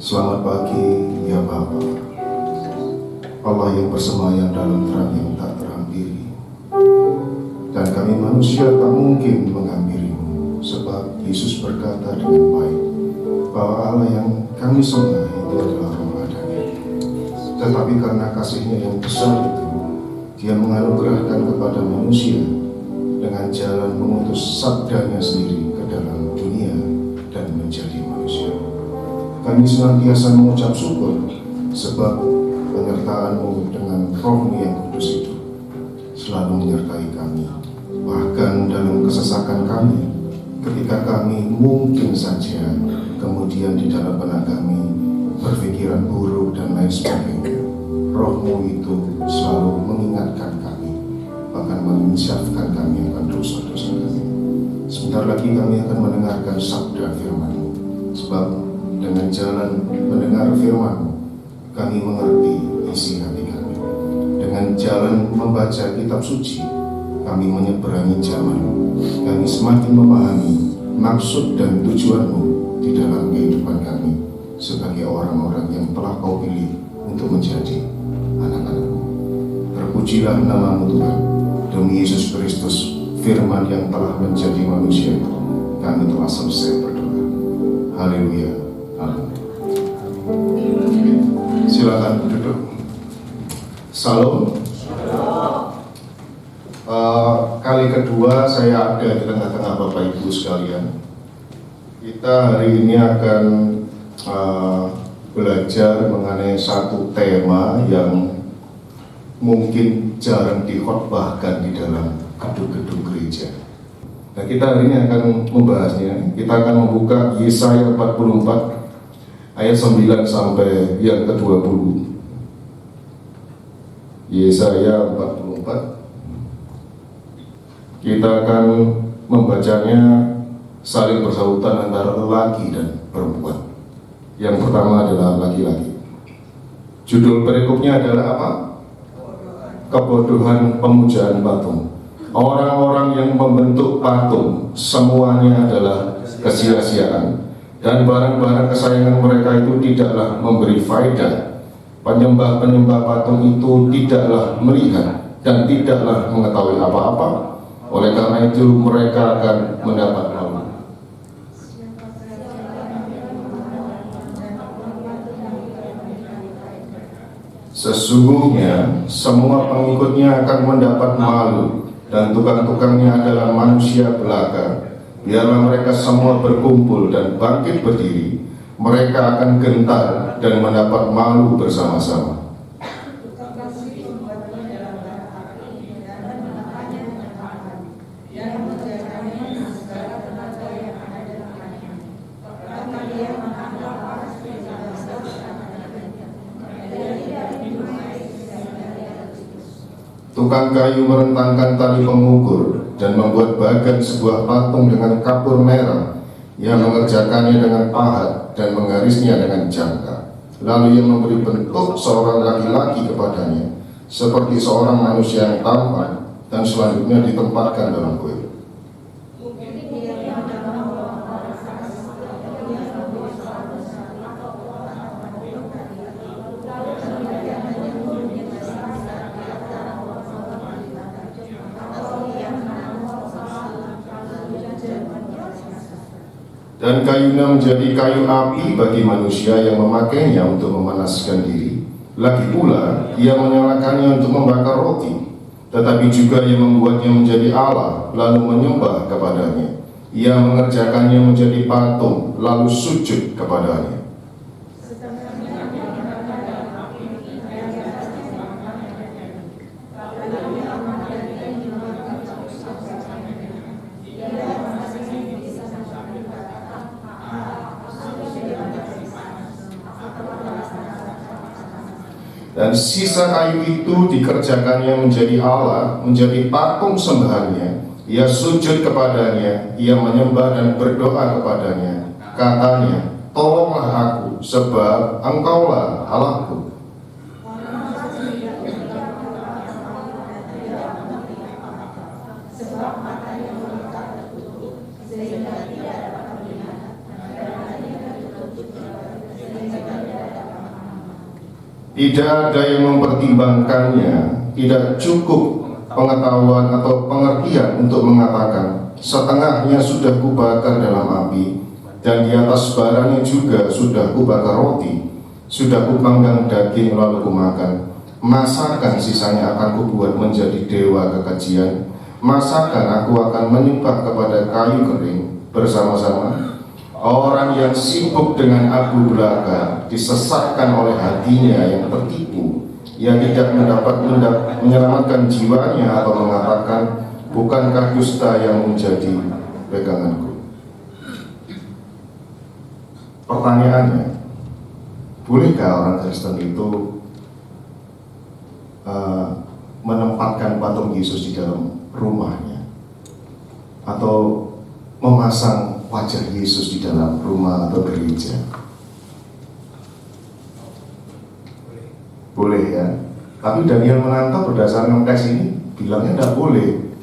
Selamat pagi, ya Bapa, Allah yang bersemayam dalam terang yang tak terhampiri. Dan kami manusia tak mungkin menghampirimu, sebab Yesus berkata dengan baik bahwa Allah yang kami sembah itu adalah Roh adanya. Tetapi karena kasih-Nya yang besar itu, Dia menganugerahkan kepada manusia dengan jalan mengutus sabdanya sendiri ke dalam dunia dan menjadi manusia. Kami senantiasa mengucap syukur sebab penyertaan-Mu dengan Roh-Mu yang kudus itu selalu menyertai kami, bahkan dalam kesesakan kami, ketika kami mungkin saja kemudian di dalam benak kami berpikiran buruk dan lain sebagainya. Roh-Mu itu selalu mengingatkan kami, bahkan menginsyafkan kami akan dosa-dosa kami. Sebentar lagi kami akan mendengarkan sabda firman-Mu, sebab dengan jalan mendengar firman-Mu, kami mengerti isi hati kami. Dengan jalan membaca kitab suci, kami menyeberangi zaman. Kami semakin memahami maksud dan tujuan-Mu di dalam kehidupan kami sebagai orang-orang yang telah Kau pilih untuk menjadi anak-anak-Mu. Terpujilah nama-Mu Tuhan. Demi Yesus Kristus, firman yang telah menjadi manusia, kami telah selesai berdoa. Haleluya. Silakan duduk. Salam. Kali kedua saya ada di tengah-tengah Bapak Ibu sekalian. Kita hari ini akan belajar mengenai satu tema yang mungkin jarang dikhotbahkan di dalam gedung-gedung gereja. Nah, kita hari ini akan membahasnya. Kita akan membuka Yesaya 44 ayat 9 sampai yang ke-20. Yesaya 44. Kita akan membacanya saling bersahutan antara lelaki dan perempuan. Yang pertama adalah laki-laki. Judul perikopnya adalah apa? Kebodohan pemujaan patung. Orang-orang yang membentuk patung semuanya adalah kesia-siaan, dan barang-barang kesayangan mereka itu tidaklah memberi faedah. Penyembah-penyembah patung itu tidaklah melihat dan tidaklah mengetahui apa-apa. Oleh karena itu mereka akan mendapat malu. Sesungguhnya semua pengikutnya akan mendapat malu, dan tukang-tukangnya adalah manusia belaka. Biarlah mereka semua berkumpul dan bangkit berdiri, mereka akan gentar dan mendapat malu bersama-sama. Tukang kayu merentangkan tali pengukur dan membuat bagan sebuah patung dengan kapur merah. Ia mengerjakannya dengan pahat dan menggarisnya dengan jangka. Lalu ia memberi bentuk seorang laki-laki kepadanya, seperti seorang manusia yang tampan, dan selanjutnya ditempatkan dalam kuil. Dan kayunya menjadi kayu api bagi manusia yang memakainya untuk memanaskan diri. Lagi pula, ia menyalakannya untuk membakar roti. Tetapi juga ia membuatnya menjadi Allah, lalu menyembah kepadanya. Ia mengerjakannya menjadi patung, lalu sujud kepadanya. Dan sisa kayu itu dikerjakannya menjadi Allah, menjadi patung sembahannya. Ia sujud kepadanya, ia menyembah dan berdoa kepadanya. Katanya, tolonglah aku, sebab engkaulah Allahku. Tidak ada yang mempertimbangkannya, tidak cukup pengetahuan atau pengertian untuk mengatakan, setengahnya sudah kubakar dalam api, dan di atas baranya juga sudah kubakar roti, sudah kupanggang daging lalu kumakan. Masakan sisanya akan kubuat menjadi dewa kekejian? Masakan aku akan menyembah kepada kayu kering bersama-sama? Orang yang sibuk dengan abu belaka disesatkan oleh hatinya yang tertipu. Ia tidak mendapat menyelamatkan jiwanya atau mengatakan, bukankah dusta yang menjadi peganganku? Pertanyaannya, bolehkah orang Kristen itu menempatkan patung Yesus di dalam rumahnya, atau memasang wajah Yesus di dalam rumah atau gereja? Boleh ya. Tapi Daniel Mananta berdasarkan teks ini bilangnya tidak boleh.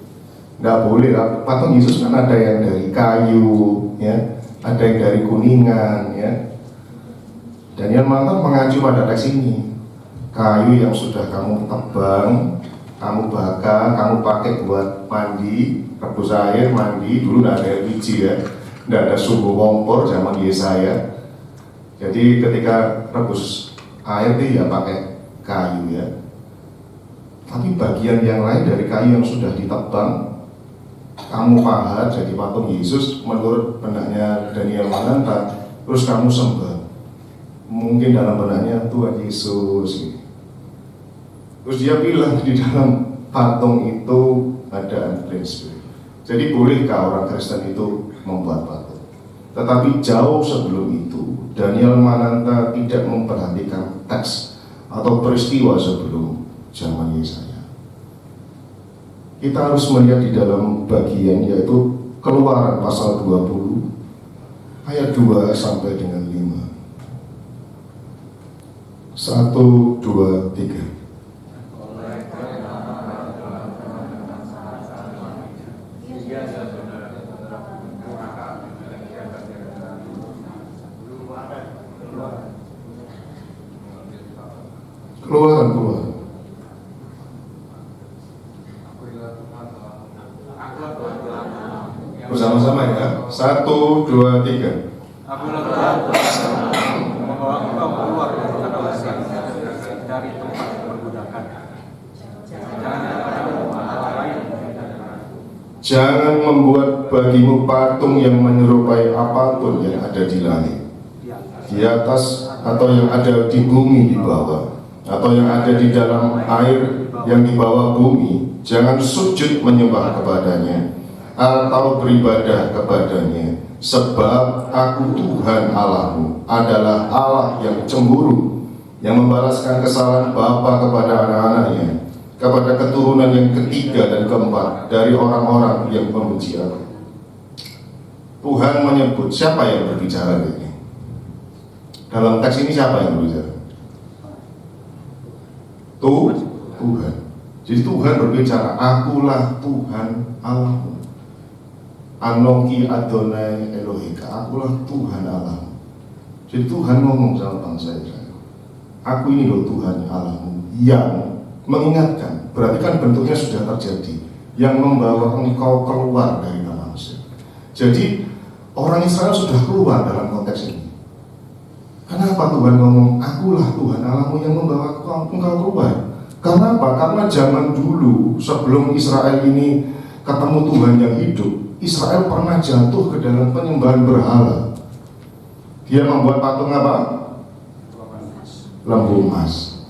Tidak boleh. Patung Yesus kan ada yang dari kayu, ya, ada yang dari kuningan, ya. Daniel Mananta mengacu pada teks ini. Kayu yang sudah kamu tebang, kamu bakar, kamu pakai buat mandi, rebus air, mandi. Dulu tidak ada LPG ya, tidak ada sumbu kompor zaman Yesaya. Jadi ketika rebus air itu ya pakai kayu ya. Tapi bagian yang lain dari kayu yang sudah ditebang, kamu pahat jadi patung Yesus menurut benaknya Daniel Mananta, terus kamu sembah. Mungkin dalam benaknya Tuhan Yesus gitu. Terus dia bilang di dalam patung itu ada unclean spirit. Jadi bolehkah orang Kristen itu membuat patung? Tetapi jauh sebelum itu, Daniel Mananta tidak memperhatikan teks atau peristiwa sebelum zaman Yesaya. Kita harus melihat di dalam bagian yaitu Keluaran pasal 20 ayat 2 sampai dengan 5. 1, 2, 3. Keluaran. Bersama-sama ya. 1, 2, 3. Apabila Tuhan membawa engkau keluar dari tanah Mesir, dari tempat perbudakan, jangan membuat bagimu patung yang menyerupai apapun yang ada di langit, di atas, atau yang ada di bumi di bawah, atau yang ada di dalam air yang di bawah bumi. Jangan sujud menyembah kepadanya atau beribadah kepadanya, sebab aku Tuhan Allahmu adalah Allah yang cemburu, yang membalaskan kesalahan bapa kepada anak-anaknya, kepada keturunan yang ketiga dan keempat dari orang-orang yang membenci aku. Tuhan menyebut, siapa yang berbicara ini? Dalam teks ini siapa yang berbicara? Tuhan. Jadi Tuhan berbicara, akulah Tuhan Allahmu. Anoki Adonai Elohika, akulah Tuhan Allahmu. Jadi Tuhan ngomong sama bangsa Israel, aku ini loh Tuhan Allahmu yang mengingatkan. Berarti kan bentuknya sudah terjadi, yang membawa engkau keluar dari tanah Mesir. Jadi orang Israel sudah keluar dalam konteks ini. Kenapa Tuhan ngomong akulah Tuhan Allahmu yang membawa engkau keluar? Karena apa? Karena zaman dulu sebelum Israel ini ketemu Tuhan yang hidup, Israel pernah jatuh ke dalam penyembahan berhala. Dia membuat patung apa? Lembu emas.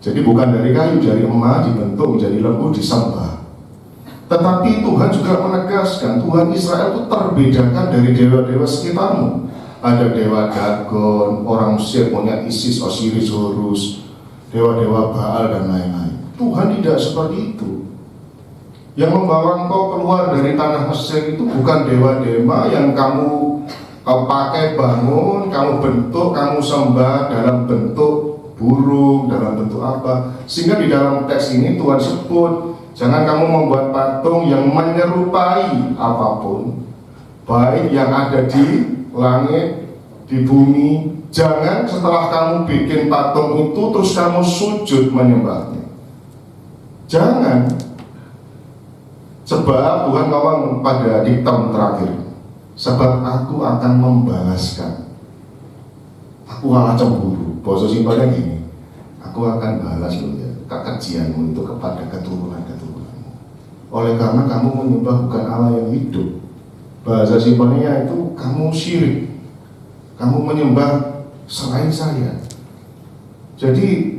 Jadi bukan dari kayu, dari emas dibentuk menjadi lembu disembah. Tetapi Tuhan juga menegaskan, Tuhan Israel itu terbedakan dari dewa-dewa sekitarmu. Ada dewa Dagon, orang Mesir punya Isis, Osiris, Horus. dewa-dewa Baal dan lain-lain. Tuhan tidak seperti itu. Yang membawa engkau keluar dari tanah Mesir itu bukan dewa-dewa yang kamu pakai bangun, kamu bentuk, kamu sembah dalam bentuk burung, dalam bentuk apa. Sehingga di dalam teks ini Tuhan sebut, jangan kamu membuat patung yang menyerupai apapun, baik yang ada di langit, di bumi. Jangan setelah kamu bikin patung itu terus kamu sujud menyembahnya. Jangan. Sebab Tuhan ngomong pada diktum terakhir, sebab aku akan membalaskan. Aku malah cemburu. Bahasa simpelnya gini, aku akan balas loh ya kekejianmu itu kepada keturunan-keturunanmu. Oleh karena kamu menyembah bukan Allah yang hidup. Bahasa simpelnya itu kamu syirik, kamu menyembah selain saya. Jadi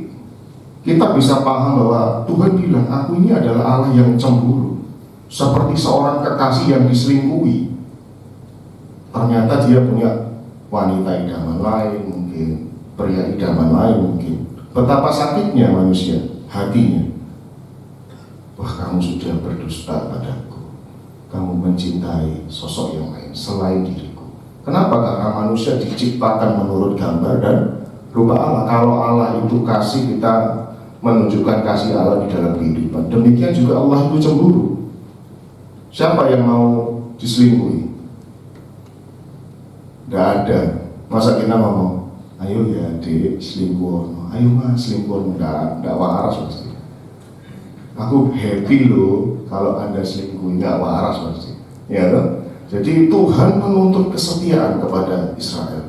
kita bisa paham bahwa Tuhan bilang, aku ini adalah Allah yang cemburu, seperti seorang kekasih yang diselingkuhi. Ternyata dia punya wanita idaman lain, mungkin pria idaman lain, mungkin. Betapa sakitnya manusia hatinya. Wah, kamu sudah berdusta padaku, kamu mencintai sosok yang lain selain diriku. Kenapa? Karena manusia diciptakan menurut gambar dan rupa Allah. Kalau Allah itu kasih, kita menunjukkan kasih Allah di dalam kehidupan. Demikian juga Allah itu cemburu. Siapa yang mau diselingkuhi? Tidak ada. Masa kita ngomong, ayo ya dek selingkuh, ayo mas selingkuh, tidak waras pasti. Aku happy loh kalau anda selingkuh, tidak waras pasti. Ya loh. Jadi Tuhan menuntut kesetiaan kepada Israel.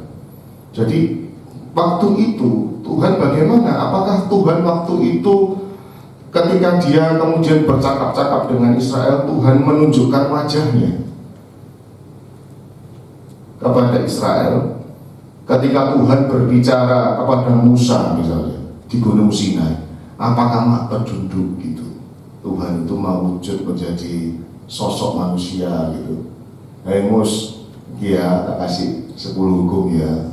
Jadi waktu itu Tuhan bagaimana? Apakah Tuhan waktu itu ketika dia kemudian bercakap-cakap dengan Israel, Tuhan menunjukkan wajahnya kepada Israel ketika Tuhan berbicara kepada Musa misalnya di Gunung Sinai? Apakah mak penduduk gitu? Tuhan itu mau wujud menjadi sosok manusia gitu. Hei Mus, ya tak kasih 10 hukum ya.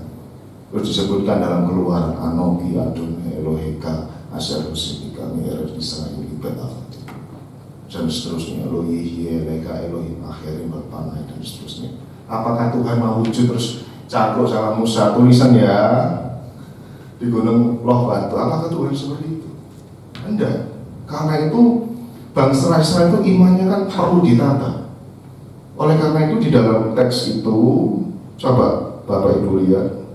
Terus disebutkan dalam Keluaran, Anoki Adonai Eloheka Asal Husini kami Eros Israel Ibad Afati, dan seterusnya, Elohi Eleka Elohim Akhirim Berpanai, dan seterusnya. Apakah Tuhan mau wujud terus cakruk sama Musa, tulisan ya di gunung Loh Batu? Apakah Tuhan seperti itu? Tidak. Karena itu bangsa Israel itu imannya kan perlu ditata. Oleh karena itu di dalam teks itu, coba Bapak Ibu lihat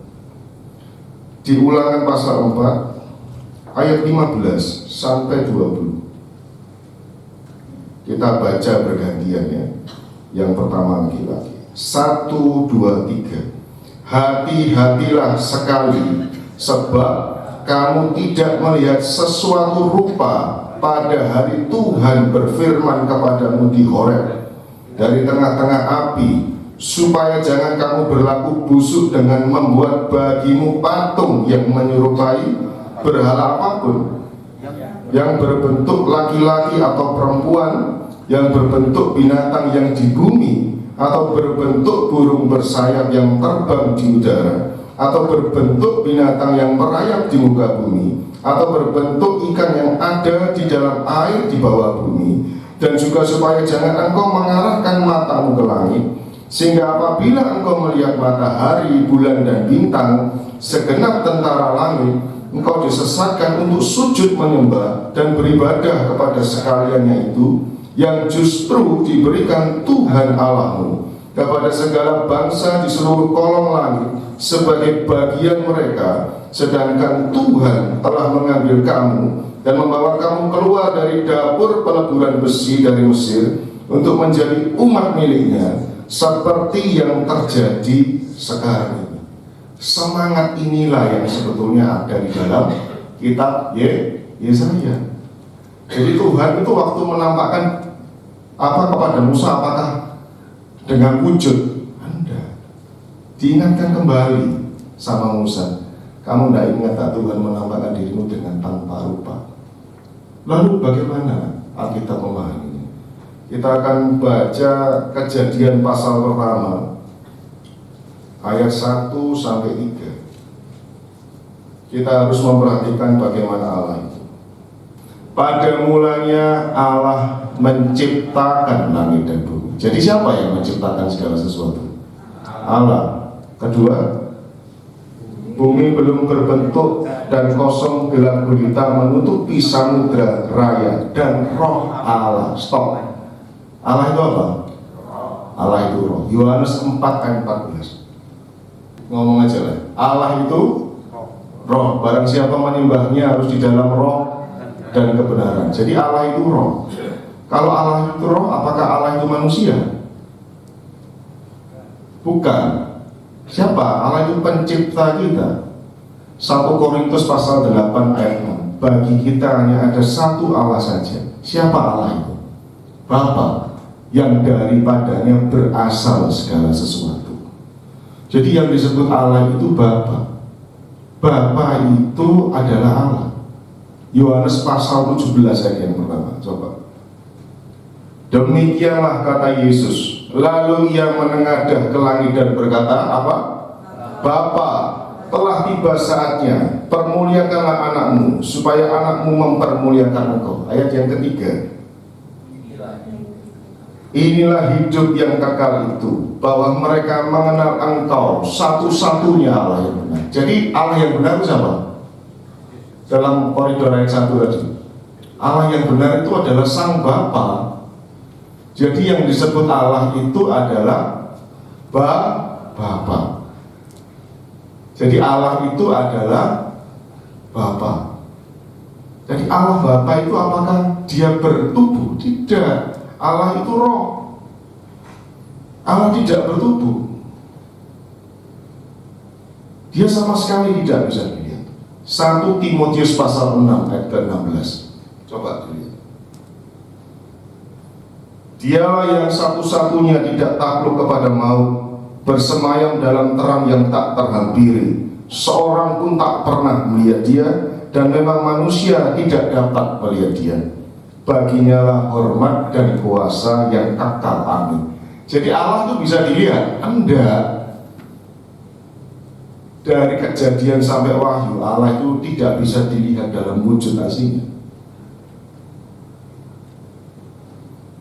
di Ulangan pasal 4 ayat 15 sampai 20. Kita baca bergantian ya. Yang pertama lagi-lagi. 1, 2, 3. Hati-hatilah sekali, sebab kamu tidak melihat sesuatu rupa pada hari Tuhan berfirman kepadamu di Horeb dari tengah-tengah api, supaya jangan kamu berlaku busuk dengan membuat bagimu patung yang menyerupai berhala apapun, yang berbentuk laki-laki atau perempuan, yang berbentuk binatang yang di bumi, atau berbentuk burung bersayap yang terbang di udara, atau berbentuk binatang yang merayap di muka bumi, atau berbentuk ikan yang ada di dalam air di bawah bumi. Dan juga supaya jangan engkau mengarahkan matamu ke langit, sehingga apabila engkau melihat matahari, bulan, dan bintang, segenap tentara langit, engkau disesatkan untuk sujud menyembah dan beribadah kepada sekaliannya itu, yang justru diberikan Tuhan Allahmu kepada segala bangsa di seluruh kolong langit sebagai bagian mereka, sedangkan Tuhan telah mengambil kamu dan membawa kamu keluar dari dapur peleburan besi dari Mesir untuk menjadi umat miliknya, seperti yang terjadi sekarang ini. Semangat inilah yang sebetulnya ada di dalam kitab Yesaya. Jadi Tuhan itu waktu menampakkan apa kepada Musa, apakah dengan wujud? Anda diingatkan kembali sama Musa, kamu tidak ingat tak Tuhan menampakkan dirimu dengan tanpa rupa? Lalu bagaimana Alkitab memahaminya? Kita akan baca Kejadian pasal pertama ayat 1 sampai 3. kita harus memperhatikan bagaimana Allah itu. Pada mulanya Allah menciptakan langit dan bumi. Jadi siapa yang menciptakan segala sesuatu? Allah. Kedua, bumi belum berbentuk dan kosong gelap gulita menutupi samudra raya dan roh Allah. Stop. Allah itu apa? Allah itu roh. Yohanes 4 ayat 14. Ngomong aja lah. Allah itu roh. Barang siapa menyembahnya harus di dalam roh dan kebenaran. Jadi Allah itu roh. Kalau Allah itu roh, apakah Allah itu manusia? Bukan. Siapa? Allah itu pencipta kita. 1 Korintus pasal 8 ayat 6. Bagi kita hanya ada satu Allah saja. Siapa Allah itu? Bapa, yang daripadanya berasal segala sesuatu. Jadi yang disebut Allah itu Bapa. Bapa itu adalah Allah. Yohanes pasal 17 ayat yang pertama. Coba. Demikianlah kata Yesus. Lalu ia menengadah ke langit dan berkata apa? Bapa, telah tiba saatnya, permuliakanlah anakmu, supaya anakmu mempermuliakan engkau. Ayat yang ketiga. Inilah hidup yang kekal itu, bahwa mereka mengenal engkau satu-satunya Allah yang benar. Jadi Allah yang benar itu siapa? Dalam koridor ayat 1 tadi, Allah yang benar itu adalah Sang Bapa. Jadi yang disebut Allah itu adalah Bapa. Jadi Allah itu adalah Bapa. Jadi Allah Bapa itu apakah dia bertubuh? Tidak. Allah itu roh. Allah tidak bertubuh. Dia sama sekali tidak bisa dilihat. 1 Timotius pasal 6 ayat ke-16. Coba dilihat. Dialah yang satu-satunya tidak takluk kepada maut, bersemayam dalam terang yang tak terhampiri. Seorang pun tak pernah melihat dia, dan memang manusia tidak dapat melihat dia. Baginya lah hormat dan kuasa yang kekal. Amin. Jadi Allah itu bisa dilihat? Enggak. Dari Kejadian sampai Wahyu, Allah itu tidak bisa dilihat dalam wujud aslinya.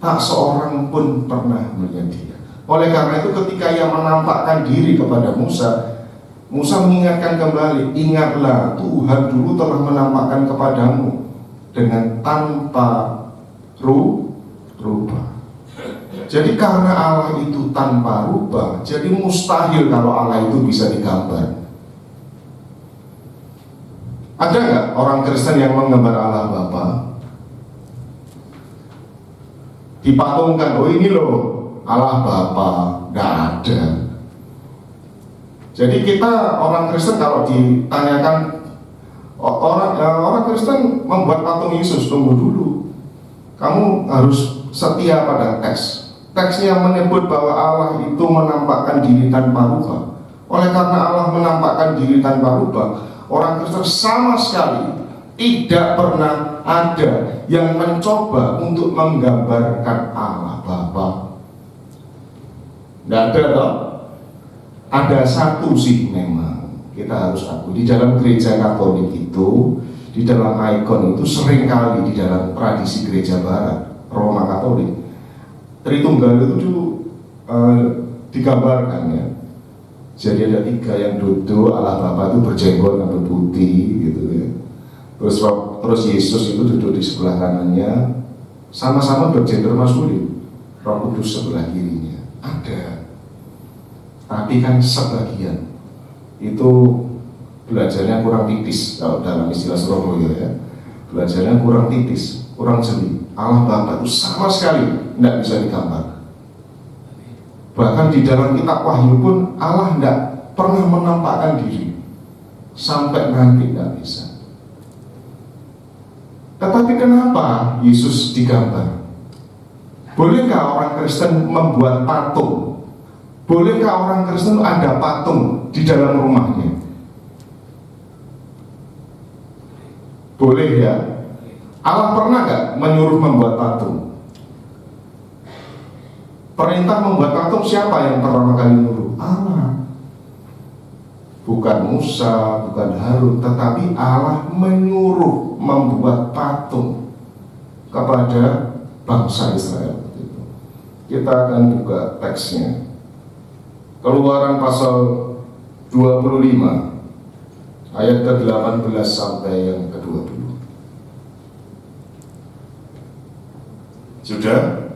Tak seorang pun pernah melihat dia. Oleh karena itu ketika ia menampakkan diri kepada Musa, Musa mengingatkan kembali, ingatlah Tuhan dulu telah menampakkan kepadamu dengan tanpa rubah. Jadi karena Allah itu tanpa rubah, jadi mustahil kalau Allah itu bisa digambar. Ada nggak orang Kristen yang menggambar Allah Bapa? Dipatungkan, oh ini loh Allah Bapa, nggak ada. Jadi kita orang Kristen kalau ditanyakan orang Kristen membuat patung Yesus, tunggu dulu. Kamu harus setia pada teks. Teksnya menyebut bahwa Allah itu menampakkan diri tanpa rubah. Oleh karena Allah menampakkan diri tanpa rubah, orang Kristen sama sekali tidak pernah ada yang mencoba untuk menggambarkan Allah Bapa. Tidak ada toh? Ada satu sih memang kita harus akui, di dalam gereja Katolik itu, di dalam ikon itu seringkali di dalam tradisi gereja Barat Roma Katolik, Tritunggal itu digambarkan ya. Jadi ada 3 yang duduk, Allah Bapa itu berjenggot rambut putih gitu ya. Terus Yesus itu duduk di sebelah kanannya, sama-sama bergender maskulin. Roh Kudus sebelah kirinya. Ada. Tapi kan sebagian itu belajarnya kurang tipis, kalau dalam istilah Surabaya ya. Belajarnya kurang tipis, kurang jeli. Allah Bapa itu sama sekali tidak bisa digambar. Bahkan di dalam kitab Wahyu pun Allah tidak pernah menampakkan diri. Sampai nanti tidak bisa. Tetapi kenapa Yesus digambar? Bolehkah orang Kristen membuat patung? Bolehkah orang Kristen ada patung di dalam rumahnya? Boleh ya. Allah pernah gak menyuruh membuat patung? Perintah membuat patung siapa yang pertama kali nyuruh? Allah. bukan Musa, bukan Harun, tetapi Allah menyuruh membuat patung kepada bangsa Israel. Kita akan buka teksnya. Keluaran pasal 25 ayat ke-18 sampai yang ke-20. Sudah?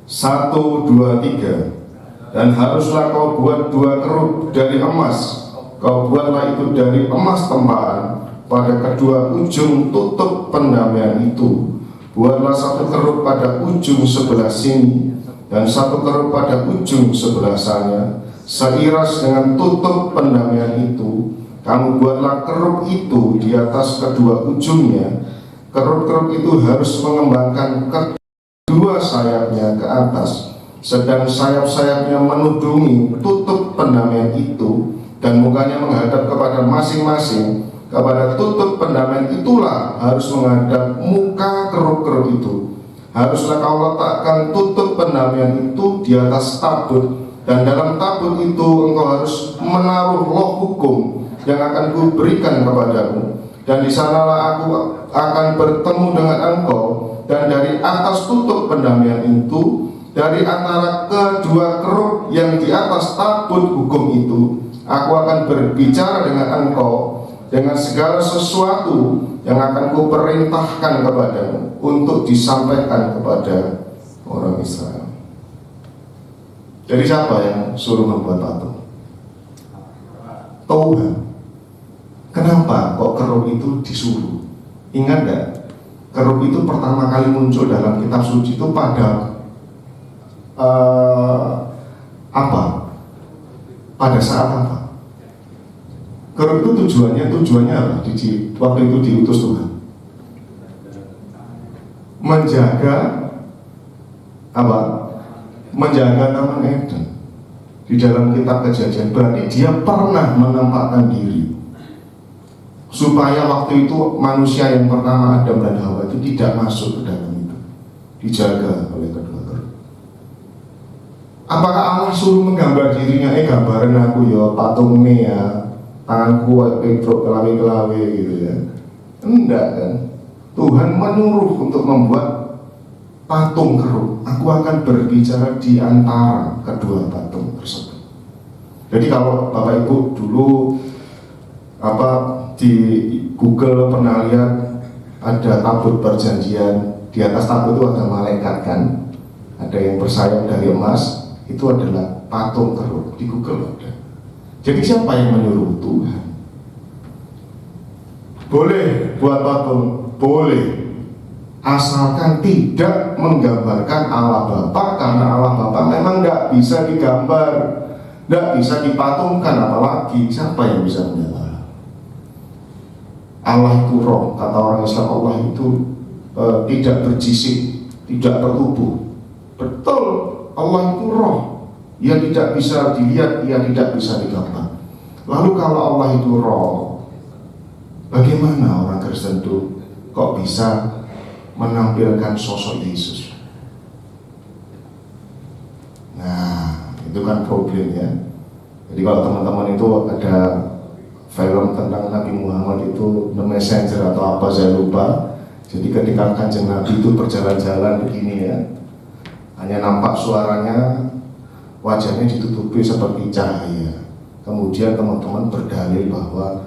1, 2, 3. Dan haruslah kau buat 2 kerub dari emas. Kau buatlah itu dari emas tempaan pada kedua ujung tutup pendamaian itu. Buatlah 1 kerub pada ujung sebelah sini dan 1 kerub pada ujung sebelah sana, seiras dengan tutup pendamaian itu. Kamu buatlah kerub itu di atas kedua ujungnya. Kerub-kerub itu harus mengembangkan kedua sayapnya ke atas, sedang sayap-sayapnya menudungi tutup pendamaian itu, dan mukanya menghadap kepada masing-masing. Kepada tutup pendamaian itulah harus menghadap muka kerub-kerub itu. Haruslah kau letakkan tutup pendamaian itu di atas tabut, dan dalam tabut itu engkau harus menaruh loh hukum yang akan kuberikan kepadamu. Dan di sanalah aku akan bertemu dengan engkau, dan dari atas tutup pendamaian itu, dari antara kedua kerub yang di atas tabut hukum itu, aku akan berbicara dengan engkau dengan segala sesuatu yang akan kuperintahkan kepadamu untuk disampaikan kepada orang Israel. Jadi siapa yang suruh membuat patung? Tuhan. Kenapa kok kerub itu disuruh? Ingat gak? Kerub itu pertama kali muncul dalam kitab suci itu pada apa? Pada saat apa? Kerub itu tujuannya apa? Waktu itu diutus Tuhan menjaga apa? Menjaga Taman Eden di dalam kitab Kejadian. Berarti dia pernah menampakkan diri supaya waktu itu manusia yang pertama Adam dan Hawa itu tidak masuk ke dalam itu, dijaga oleh kedua kerub. Apakah Allah suruh menggambar dirinya? Gambaran aku ya patung ini ya, tanganku petruk kelawe gitu ya. Enggak kan? Tuhan menyuruh untuk membuat patung kerub. Aku akan berbicara di antara kedua patung tersebut. Jadi kalau Bapak Ibu dulu di Google pernah lihat ada tabut perjanjian, di atas tabut itu ada malaikat kan, ada yang bersayap dari emas, itu adalah patung kerub. Di Google ada. Jadi siapa yang menyuruh? Tuhan. Boleh buat patung, boleh, asalkan tidak menggambarkan Allah Bapa, karena Allah Bapa memang nggak bisa digambar, nggak bisa dipatungkan, apalagi siapa yang bisa menyatakan Allah itu roh. Kata orang Islam, Allah itu tidak berjisik, tidak bertubuh. Betul, Allah itu roh. Ia tidak bisa dilihat, ia tidak bisa digambar. Lalu kalau Allah itu roh, bagaimana orang Kristen itu kok bisa menampilkan sosok Yesus? Nah, itu kan problemnya. Jadi kalau teman-teman itu ada film tentang Nabi Muhammad itu The Messenger atau apa saya lupa. Jadi ketika Kanjeng Nabi itu berjalan-jalan begini ya, hanya nampak suaranya, wajahnya ditutupi seperti cahaya. Kemudian teman-teman berdalil bahwa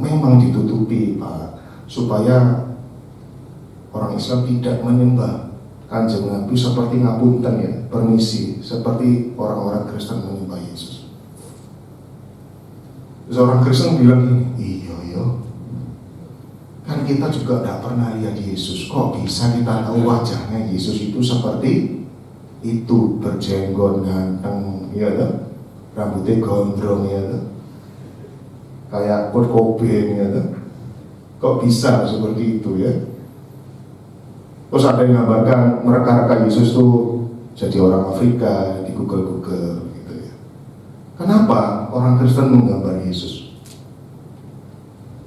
memang ditutupi Pak, supaya orang Islam tidak menyembah Kanjeng Nabi seperti ngapunten ya, permisi, seperti orang-orang Kristen menyembah Yesus. Terus orang Kristen bilang gini, iya, kan kita juga tidak pernah lihat Yesus, kok bisa kita tahu wajahnya Yesus itu seperti itu, berjenggot ganteng, ya kan? Rambutnya gondrong, ya kan? Kayak Kurt Cobain, ya kan? Kok bisa seperti itu ya? Terus ada yang gambarkan mereka-reka Yesus tuh jadi orang Afrika di Google gitu ya. Kenapa orang Kristen menggambar Yesus?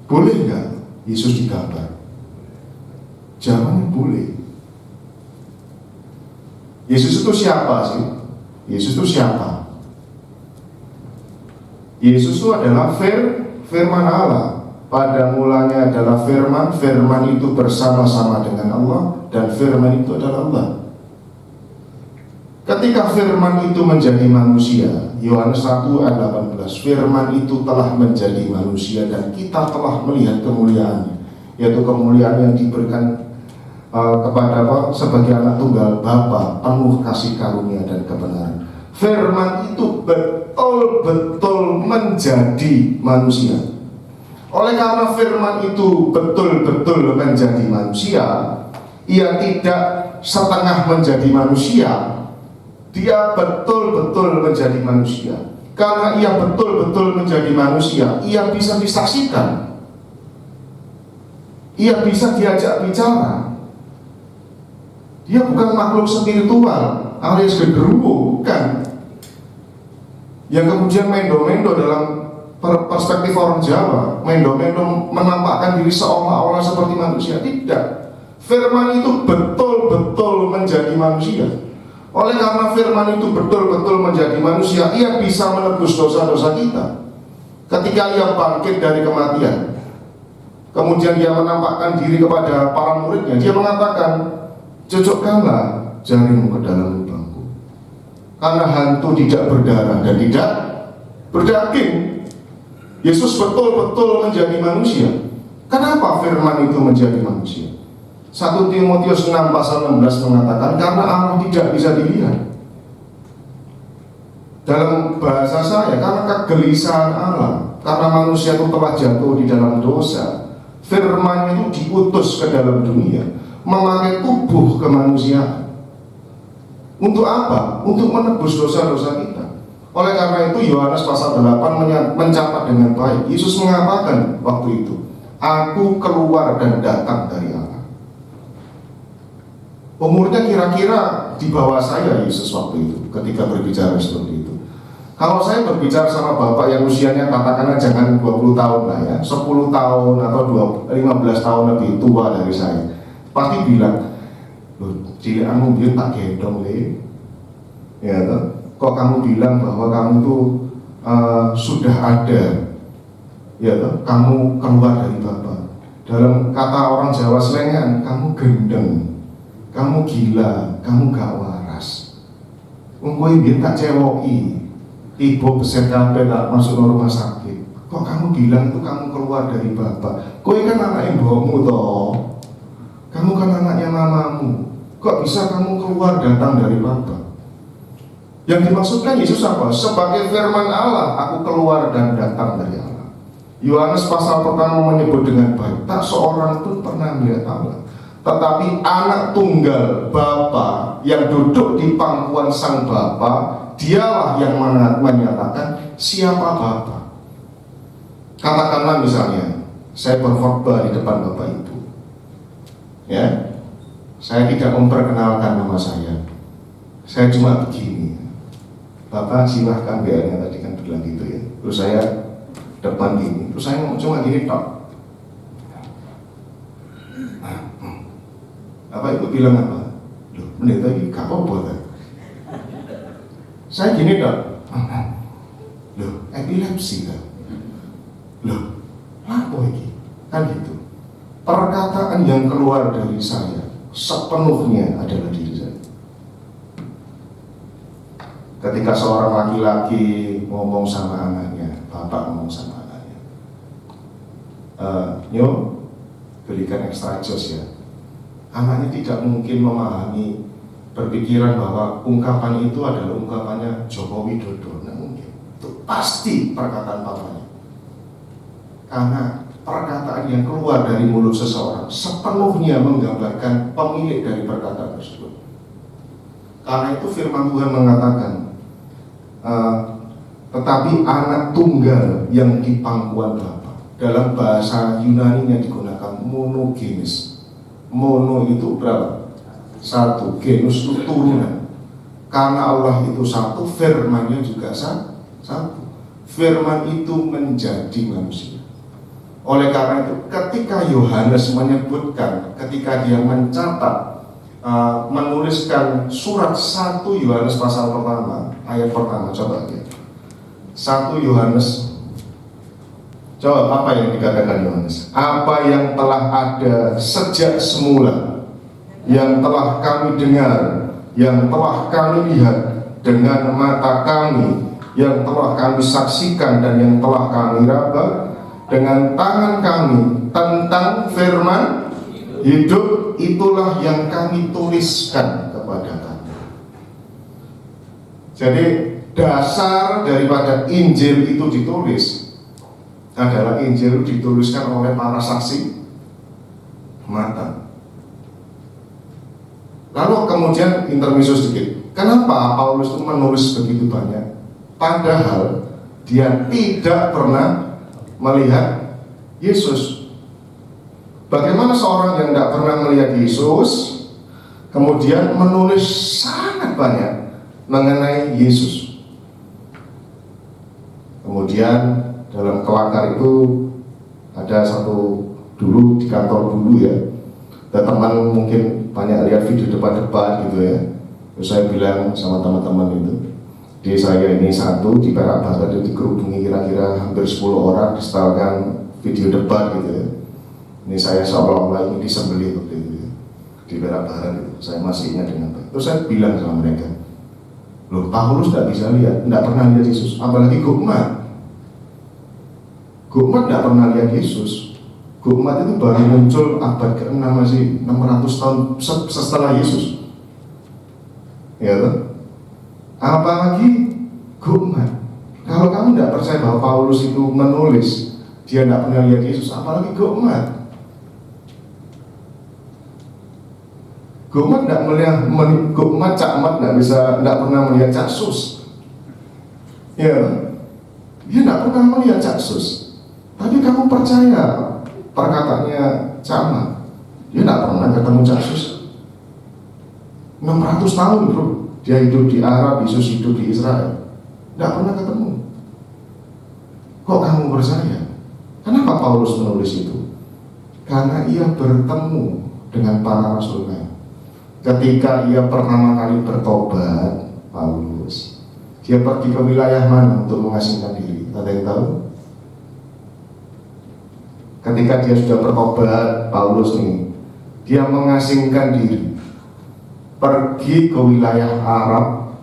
Boleh nggak Yesus digambar? Jawabannya boleh. Yesus itu siapa sih? Yesus itu siapa? Yesus itu adalah firman Allah. Pada mulanya adalah firman, firman itu bersama-sama dengan Allah, dan firman itu adalah Allah. Ketika firman itu menjadi manusia, Yohanes 1 ayat 18, firman itu telah menjadi manusia dan kita telah melihat kemuliaannya, yaitu kemuliaan yang diberikan kepada sebagai anak tunggal Bapa, penuh kasih karunia dan kebenaran. Firman itu betul-betul menjadi manusia. Oleh karena firman itu betul-betul menjadi manusia, ia tidak setengah menjadi manusia, dia betul-betul menjadi manusia. Karena ia betul-betul menjadi manusia, ia bisa disaksikan, ia bisa diajak bicara. Dia bukan makhluk spiritual alias genderuwo, bukan, yang kemudian mendo-mendo dalam perspektif orang Jawa, mendo-mendo menampakkan diri seolah-olah seperti manusia. Tidak. Firman itu betul-betul menjadi manusia. Oleh karena firman itu betul-betul menjadi manusia, ia bisa menebus dosa-dosa kita. Ketika ia bangkit dari kematian, kemudian dia menampakkan diri kepada para muridnya, dia mengatakan, cocokkanlah jaringmu ke dalam lubangku, karena hantu tidak berdarah dan tidak berdaging. Yesus betul-betul menjadi manusia. Kenapa firman itu menjadi manusia? 1 Timotius 6 pasal 16 mengatakan, karena Allah tidak bisa dilihat. Dalam bahasa saya, karena kegelisahan Allah, karena manusia itu telah jatuh di dalam dosa, firman itu diutus ke dalam dunia, memakai tubuh kemanusiaan. Untuk apa? Untuk menebus dosa-dosa kita. Oleh karena itu Yohanes pasal 8 mencatat dengan baik. Yesus mengatakan waktu itu, aku keluar dan datang dari Allah. Umurnya kira-kira di bawah saya Yesus waktu itu ketika berbicara seperti itu. Kalau saya berbicara sama bapak yang usianya katakanlah jangan 20 tahun lah ya, 10 tahun atau 15 tahun lebih tua dari saya, pasti bilang, loh, cilianmu biar tak gendong le, ya toh? Kok kamu bilang bahwa kamu tuh sudah ada, ya toh? Kamu keluar dari Bapa. Dalam kata orang Jawa selengan, kamu gendeng, kamu gila, kamu gak waras. Kowe biar tak cewoki, ibu beset kabeh tak masuk rumah sakit. Kok kamu bilang itu kamu keluar dari Bapa? Kowe kan anak ibumu toh. Kamu kan anaknya mamamu. Kok bisa kamu keluar datang dari Bapa? Yang dimaksudkan Yesus apa? Sebagai firman Allah, aku keluar dan datang dari Allah. Yohanes pasal pertama menyebut dengan baik, tak seorang pun pernah melihat Allah, tetapi anak tunggal Bapa yang duduk di pangkuan sang Bapa, dialah yang menyatakan siapa Bapa. Katakanlah misalnya, saya berkhotbah di depan Bapak Ibu, ya, saya tidak memperkenalkan nama saya cuma begini, Bapak silahkan biarnya, tadi kan bilang gitu ya, terus saya depan gini, terus saya cuma gini tok. Bapak Ibu bilang apa? Loh, pendeta ini gak apa-apa kan? Saya gini tok. Loh, epilepsi kan? Loh, apa ini? Kan gitu. Perkataan yang keluar dari saya sepenuhnya adalah diri saya. Ketika seorang laki-laki ngomong sama anaknya, bapak ngomong sama anaknya, Nyo, berikan extra jos ya. Anaknya tidak mungkin memahami, berpikiran bahwa ungkapan itu adalah ungkapannya Joko Widodo. Nah, mungkin itu pasti perkataan bapaknya, karena perkataan yang keluar dari mulut seseorang sepenuhnya menggambarkan pemilik dari perkataan tersebut. Karena itu firman Tuhan mengatakan, tetapi anak tunggal yang di pangkuan Bapa. Dalam bahasa Yunani-nya digunakan monogenes. Mono itu berapa? Satu. Genus itu turunan. Karena Allah itu satu, firman-Nya juga satu. Firman itu menjadi manusia. Oleh karena itu, ketika Yohanes menyebutkan, ketika dia mencatat, menuliskan surat 1 Yohanes pasal pertama, ayat pertama, coba lihat. 1 Yohanes. Coba apa yang dikatakan Yohanes? Apa yang telah ada sejak semula, yang telah kami dengar, yang telah kami lihat dengan mata kami, yang telah kami saksikan dan yang telah kami raba dengan tangan kami tentang firman hidup, itulah yang kami tuliskan kepada kamu. Jadi dasar daripada Injil itu ditulis adalah Injil dituliskan oleh para saksi mata. Lalu kemudian intermezzo sedikit. Kenapa Paulus itu menulis begitu banyak? Padahal dia tidak pernah melihat Yesus. Bagaimana seorang yang tidak pernah melihat Yesus kemudian menulis sangat banyak mengenai Yesus? Kemudian dalam kelakar itu ada satu dulu di kantor dulu ya, ada teman mungkin banyak lihat video debat-debat gitu ya. Terus saya bilang sama teman-teman itu, di saya ini satu di Perak Barat itu dikerubungi kira-kira hampir 10 orang disetelkan video debat gitu ya. Ini saya seolah-olah ini disembelih waktu itu ya, di Perak Barat itu. Saya masih ingat dengan baik. Terus saya bilang sama mereka, loh Paulus tidak bisa lihat, tidak pernah lihat Yesus, apalagi Gukmat. Gukmat tidak pernah lihat Yesus. Gukmat itu baru muncul abad ke-6, masih 600 tahun setelah Yesus. Ya kan? Apalagi Gukmat. Kalau kamu tidak percaya bahwa Paulus itu menulis dia tidak pernah lihat Yesus, apalagi Gukmat. Gukmat tidak melihat, Gukmat Cakmat tidak pernah melihat Caksus. Ya, dia tidak pernah melihat Caksus. Tapi kamu percaya perkataannya Cakmat, dia tidak pernah ketemu Caksus. 600 tahun bro, dia hidup di Arab, Yesus hidup di Israel, tidak pernah ketemu. Kok kamu percaya? Kenapa Paulus menulis itu? Karena ia bertemu dengan para rasul lain. Ketika ia pertama kali bertobat, Paulus, dia pergi ke wilayah mana untuk mengasingkan diri? Ada yang tahu? Ketika dia sudah bertobat, Paulus nih, dia mengasingkan diri, pergi ke wilayah Arab,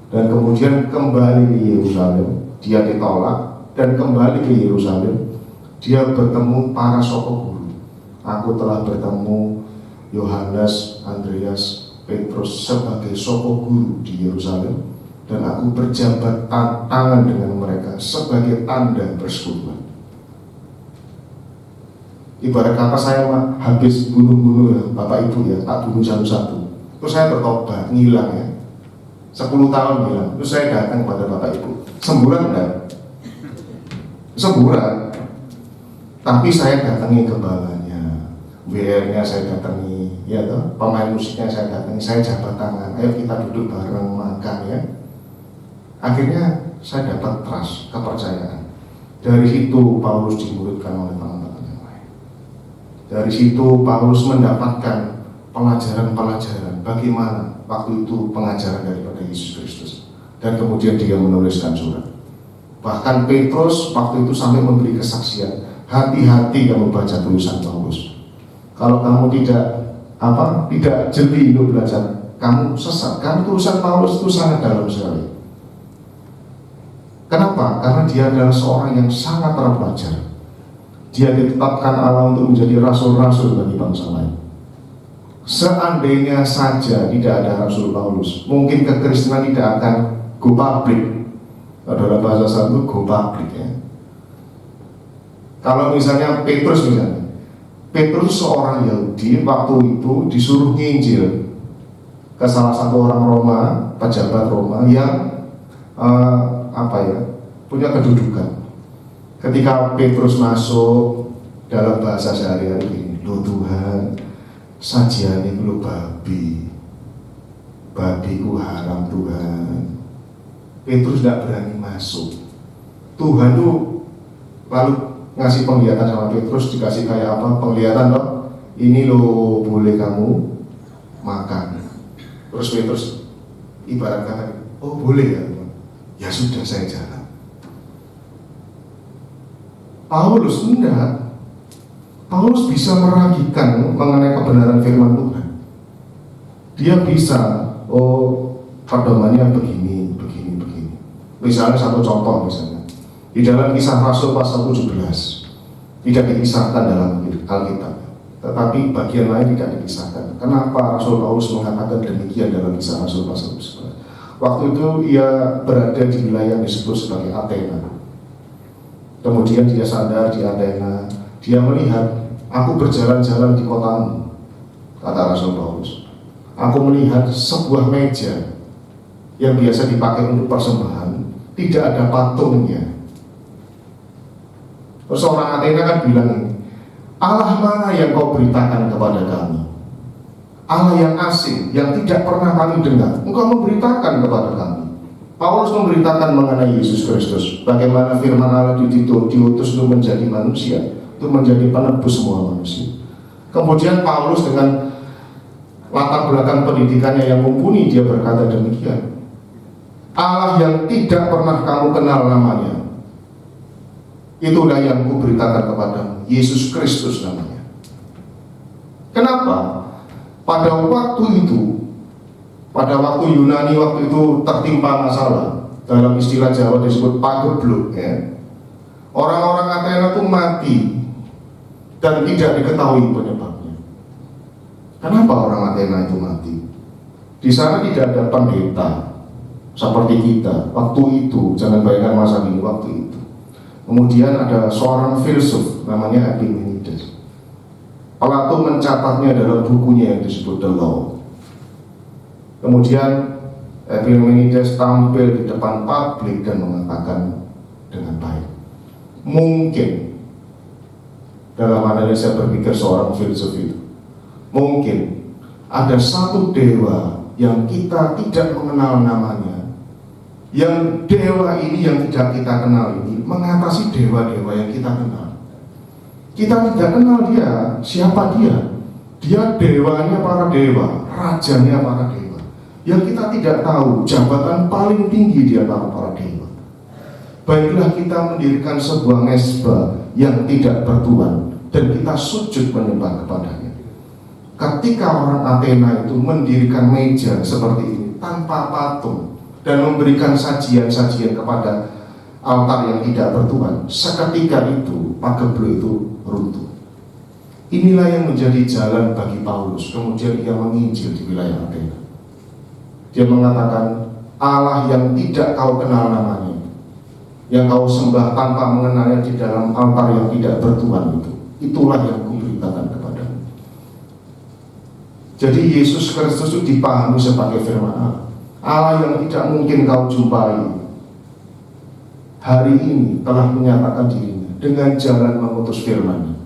dan kemudian kembali ke Yerusalem. Dia ditolak dan kembali ke Yerusalem. Dia bertemu para soko guru. Aku telah bertemu Yohanes, Andreas, Petrus sebagai soko guru di Yerusalem, dan aku berjabat tangan dengan mereka sebagai tanda persekutuan. Ibarat kata saya habis bunuh-bunuh ya, Bapak Ibu ya, tak bunuh satu-satu. Terus saya bertobat, ngilang ya, 10 tahun ngilang. Terus saya datang kepada Bapak Ibu, semburan enggak? Semburan. Tapi saya datangi gembalanya, WR-nya saya datangi, ya toh, pemain musiknya saya datangi, saya jabat tangan, ayo kita duduk bareng makan ya. Akhirnya saya dapat trust, kepercayaan. Dari situ Paulus dimuridkan oleh teman-teman yang lain. Dari situ Paulus mendapatkan pelajaran-pelajaran bagaimana waktu itu pengajaran daripada Yesus Kristus, dan kemudian dia menuliskan surat. Bahkan Petrus waktu itu sampai memberi kesaksian, hati-hati kamu baca tulisan Paulus. Kalau kamu tidak jeli untuk belajar, kamu sesat. Karena tulisan Paulus itu sangat dalam sekali. Kenapa? Karena dia adalah seorang yang sangat terpelajar. Dia ditetapkan Allah untuk menjadi rasul-rasul bagi bangsa lain. Seandainya saja tidak ada Rasul Paulus, mungkin kekristenan tidak akan go public. Dalam bahasa satu go public ya. Kalau misalnya Petrus seorang Yahudi waktu itu disuruh nginjil ke salah satu orang Roma, pejabat Roma yang punya kedudukan. Ketika Petrus masuk, dalam bahasa sehari-hari ini, loh Tuhan, sajian itu babiku haram Tuhan. Petrus tidak berani masuk. Tuhan tuh lalu ngasih penglihatan sama Petrus, dikasih kayak apa penglihatan loh, ini loh boleh kamu makan. Terus Petrus ibarat kata, oh boleh ya Tuhan, ya sudah saya jalan. Paulus enggak. Paulus bisa meragikan mengenai kebenaran firman Tuhan. Dia bisa, pedomannya begini. Misalnya satu contoh misalnya, di dalam Kisah Rasul pasal 17 tidak dikisahkan dalam Alkitab, tetapi bagian lain tidak dikisahkan. Kenapa Rasul Paulus mengatakan demikian dalam Kisah Rasul pasal 17? Waktu itu ia berada di wilayah yang disebut sebagai Athena. Kemudian dia sadar di Athena, dia melihat, aku berjalan-jalan di kotamu, kata Rasul Paulus. Aku melihat sebuah meja yang biasa dipakai untuk persembahan, tidak ada patungnya. Terus orang Athena kan bilang, Allah mana yang kau beritakan kepada kami? Allah yang asing, yang tidak pernah kami dengar, engkau memberitakan kepada kami. Paulus memberitakan mengenai Yesus Kristus, bagaimana firman Allah diutus untuk menjadi manusia, untuk menjadi penebus semua manusia. Kemudian Paulus dengan latar belakang pendidikannya yang mumpuni, dia berkata demikian, Allah yang tidak pernah kamu kenal namanya, itulah yang kuberitakan kepadamu, Yesus Kristus namanya. Kenapa? Pada waktu itu, pada waktu Yunani waktu itu tertimpa masalah, dalam istilah Jawa disebut pagebluk, ya. Orang-orang Athena itu mati dan tidak diketahui penyebabnya. Kenapa orang Athena itu mati? Di sana tidak ada pendeta seperti kita waktu itu, jangan bayangkan masa ini, waktu itu. Kemudian ada seorang filsuf namanya Epimenides. Plato mencatatnya dalam bukunya yang disebut The Law. Kemudian Epimenides tampil di depan publik dan mengatakan dengan baik, mungkin, dalam analisa berpikir seorang filsuf itu, mungkin ada satu dewa yang kita tidak mengenal namanya, yang dewa ini yang tidak kita kenal ini mengatasi dewa-dewa yang kita kenal. Kita tidak kenal dia, siapa dia? Dia dewanya para dewa, rajanya para dewa, yang kita tidak tahu jabatan paling tinggi di antara para dewa. Baiklah kita mendirikan sebuah mezbah yang tidak bertuan dan kita sujud menyembah kepadanya. Ketika orang Athena itu mendirikan meja seperti ini tanpa patung dan memberikan sajian-sajian kepada altar yang tidak bertuan, seketika itu pagebluk itu runtuh. Inilah yang menjadi jalan bagi Paulus. Kemudian ia menginjil di wilayah Athena. Dia mengatakan, Allah yang tidak kau kenal namanya, yang kau sembah tanpa mengenalnya di dalam altar yang tidak bertuan itu, itulah yang kuberitakan kepadamu. Jadi Yesus Kristus itu dipahami sebagai firman Allah, Allah yang tidak mungkin kau jumpai, hari ini telah menyatakan dirinya dengan jalan mengutus firman.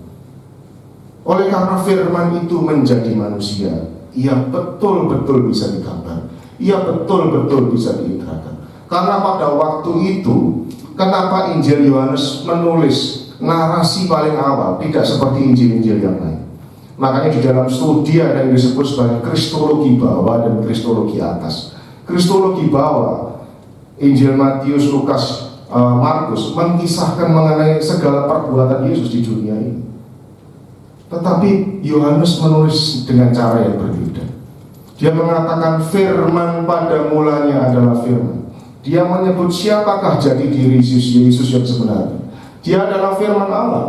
Oleh karena firman itu menjadi manusia, ia betul-betul bisa digambar, ia betul-betul bisa diindrakan. Karena pada waktu itu, kenapa Injil Yohanes menulis narasi paling awal, tidak seperti Injil-Injil yang lain. Makanya di dalam studi ada yang disebut sebagai kristologi bawah dan kristologi atas. Kristologi bawah, Injil Matius, Lukas, Markus mengisahkan mengenai segala perbuatan Yesus di dunia ini. Tetapi Yohanes menulis dengan cara yang berbeda. Dia mengatakan firman pada mulanya adalah firman. Dia menyebut siapakah jadi diri Yesus yang sebenarnya. Dia adalah firman Allah.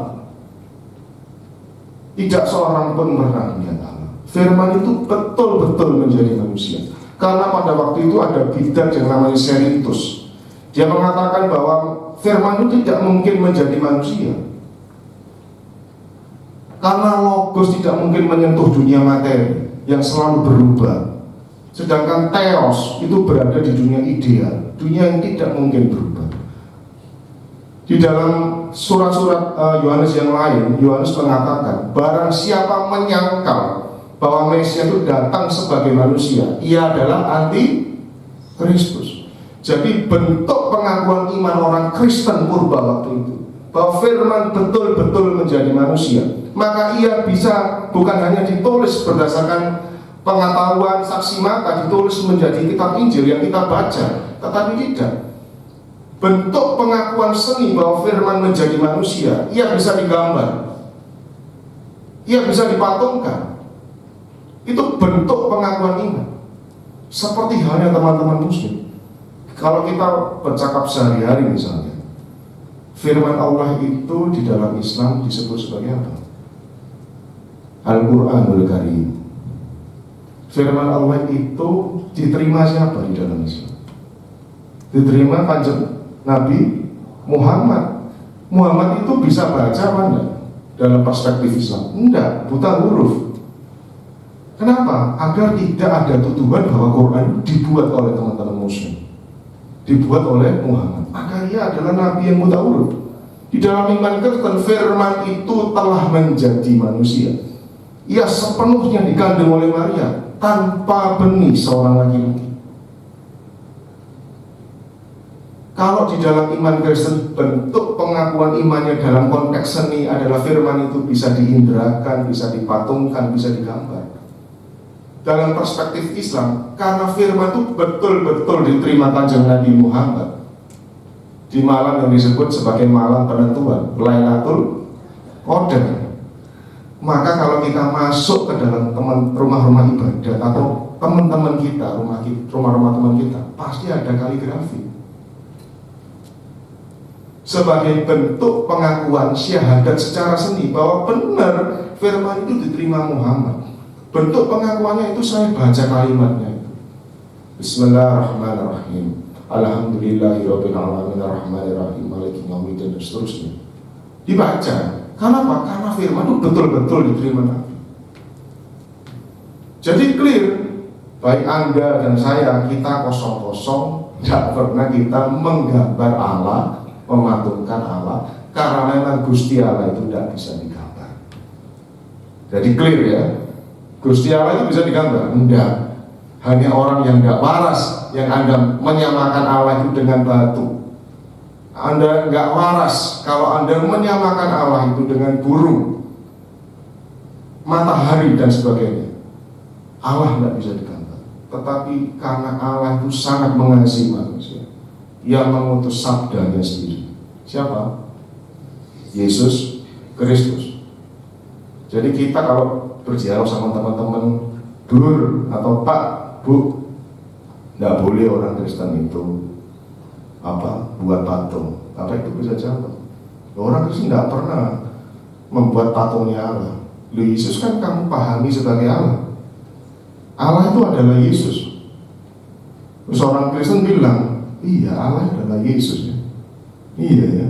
Tidak seorang pun pernah melihat Allah. Firman itu betul-betul menjadi manusia. Karena pada waktu itu ada bidat yang namanya Serintus. Dia mengatakan bahwa firman itu tidak mungkin menjadi manusia, karena logos tidak mungkin menyentuh dunia materi yang selalu berubah. Sedangkan theos itu berada di dunia ideal, dunia yang tidak mungkin berubah. Di dalam surat-surat Yohanes yang lain, Yohanes mengatakan, barang siapa menyangkal bahwa Mesias itu datang sebagai manusia, ia adalah anti Kristus. Jadi bentuk pengakuan iman orang Kristen purba waktu itu, bahwa firman betul-betul menjadi manusia, maka ia bisa bukan hanya ditulis berdasarkan pengetahuan saksi mata, ditulis menjadi kitab Injil yang kita baca, tetapi tidak. bentuk pengakuan seni bahwa firman menjadi manusia, ia bisa digambar, ia bisa dipatungkan. Itu bentuk pengakuan iman. Seperti halnya teman-teman muslim, kalau kita bercakap sehari-hari misalnya, firman Allah itu di dalam Islam disebut sebagai apa? Al-Quranul Karim. Firman Allah itu diterima siapa di dalam Islam? Diterima kanjeng Nabi Muhammad. Muhammad itu bisa baca mana dalam perspektif Islam? Enggak, buta huruf. Kenapa? Agar tidak ada tuduhan bahwa Quran dibuat oleh teman-teman muslim, dibuat oleh Muhammad. Maka ia adalah Nabi yang buta huruf. Di dalam iman Kristen, firman itu telah menjadi manusia. Ia sepenuhnya dikandung oleh Maria tanpa benih seorang laki-laki. Kalau di dalam iman Kristen, bentuk pengakuan imannya dalam konteks seni adalah firman itu bisa diindrakan, bisa dipatungkan, bisa digambar. Dalam perspektif Islam, karena firman itu betul-betul diterima kanjeng Nabi Muhammad di malam yang disebut sebagai malam penentuan, Lailatul Qadar, maka kalau kita masuk ke dalam rumah-rumah ibadat atau teman-teman kita, rumah-rumah teman kita, pasti ada kaligrafi sebagai bentuk pengakuan syahadat secara seni bahwa benar firman itu diterima Muhammad. Bentuk pengakuannya itu saya baca kalimatnya itu. Bismillahirrahmanirrahim. Alhamdulillahirabbil alamin arrahmanirrahim maliki yaumiddin dan seterusnya. Dibaca. Kenapa? Karena firman itu betul-betul diterima Nabi. Jadi clear, baik Anda dan saya, kita kosong-kosong, tidak pernah kita menggambar Allah, mematungkan Allah, karena memang Gusti Allah itu tidak bisa digambar. Jadi clear ya, Gusti Allah itu bisa digambar? Enggak. Hanya orang yang tidak waras yang Anda menyamakan Allah itu dengan batu. Anda enggak waras kalau Anda menyamakan Allah itu dengan burung, matahari dan sebagainya. Allah tidak bisa digambar. Tetapi karena Allah itu sangat mengasihi manusia, Ia mengutus sabdanya sendiri. Siapa? Yesus Kristus. Jadi kita kalau berdialog sama teman-teman, Dur atau Pak, Bu, tidak boleh orang Kristen itu buat patung. Apa itu bisa jawab? Orang Kristen tidak pernah membuat patungnya Allah. Yesus kan kamu pahami sebagai Allah. Allah itu adalah Yesus. Terus orang Kristen bilang, iya Allah adalah Yesus ya. Iya ya.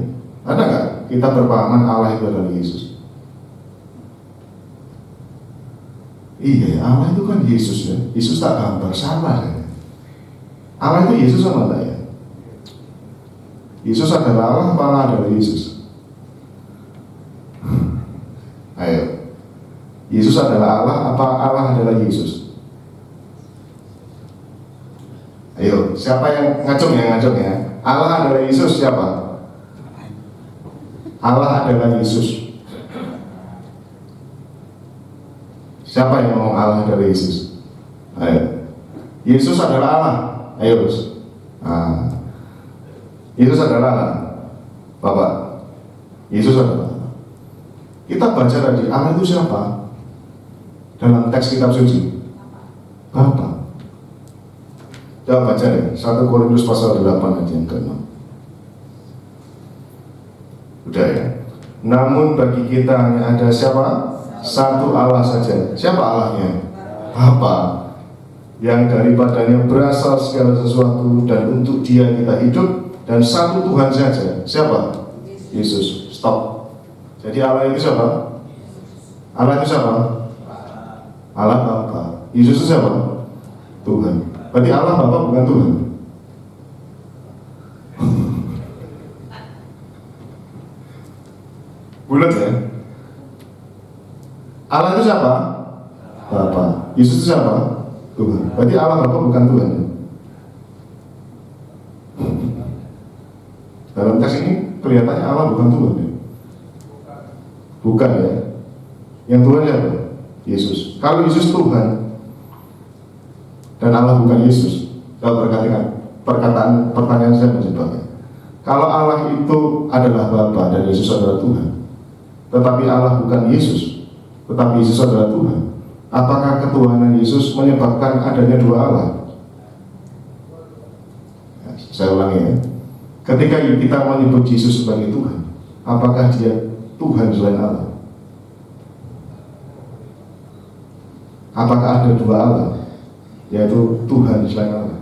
Ada nggak kita berpahaman Allah itu adalah Yesus? Iya, Allah itu kan Yesus ya. Yesus tak gambar, salah ya. Allah itu Yesus sama tak ya? Yesus adalah Allah, apa Allah adalah Yesus? Ayo, Yesus adalah Allah, apa Allah adalah Yesus? Ayo, siapa yang ngacung ya? Allah adalah Yesus, siapa? Allah adalah Yesus. Siapa yang ngomong Allah adalah Yesus? Ayo. Yesus adalah Allah. Ayo, Bos. Yesus adalah Allah. Bapak, Yesus adalah Allah. Kita baca tadi, Allah itu siapa? Dalam teks kitab suci. Bapak. Coba baca deh, 1 Korintus pasal 8 ayat yang ke-6. Udah ya. Namun bagi kita hanya ada siapa? Satu Allah saja. Siapa Allahnya? Bapa, yang daripadanya berasal segala sesuatu dan untuk Dia kita hidup, dan satu Tuhan saja. Siapa? Yesus. Stop. Jadi Allah itu siapa? Allah itu siapa? Allah Bapa. Yesus itu siapa? Tuhan. Berarti Allah Bapa bukan Tuhan. Bulat ya? Allah itu siapa? Bapa. Yesus itu siapa? Tuhan. Berarti Allah Bapa bukan Tuhan ya? Dalam teks ini kelihatannya Allah bukan Tuhan ya? Bukan ya? Yang Tuhan siapa? Yesus. Kalau Yesus Tuhan dan Allah bukan Yesus, kalau pertanyaan saya masih pakai. Kalau Allah itu adalah Bapa dan Yesus adalah Tuhan, tetapi Allah bukan Yesus, tetapi Yesus adalah Tuhan, apakah ketuhanan Yesus menyebabkan adanya dua Allah? Ya, saya ulangi ya. Ketika kita menyebut Yesus sebagai Tuhan, apakah dia Tuhan selain Allah? Apakah ada dua Allah, yaitu Tuhan selain Allah?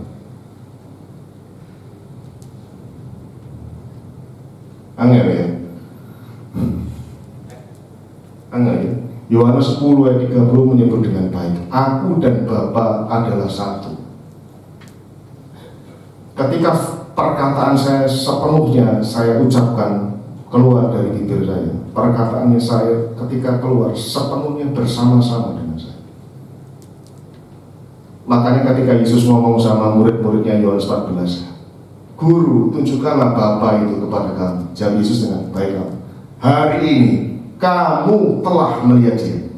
Angel ya? Angel ya? Yohanes 10 ayat 30 menyebut dengan baik, aku dan Bapa adalah satu. Ketika perkataan saya sepenuhnya saya ucapkan keluar dari bibir saya, perkataannya saya ketika keluar sepenuhnya bersama-sama dengan saya. Makanya ketika Yesus ngomong sama murid-muridnya Yohanes 14, Guru, tunjukkanlah Bapa itu kepada kami. Jawab Yesus dengan baik, hari ini kamu telah melihat dia.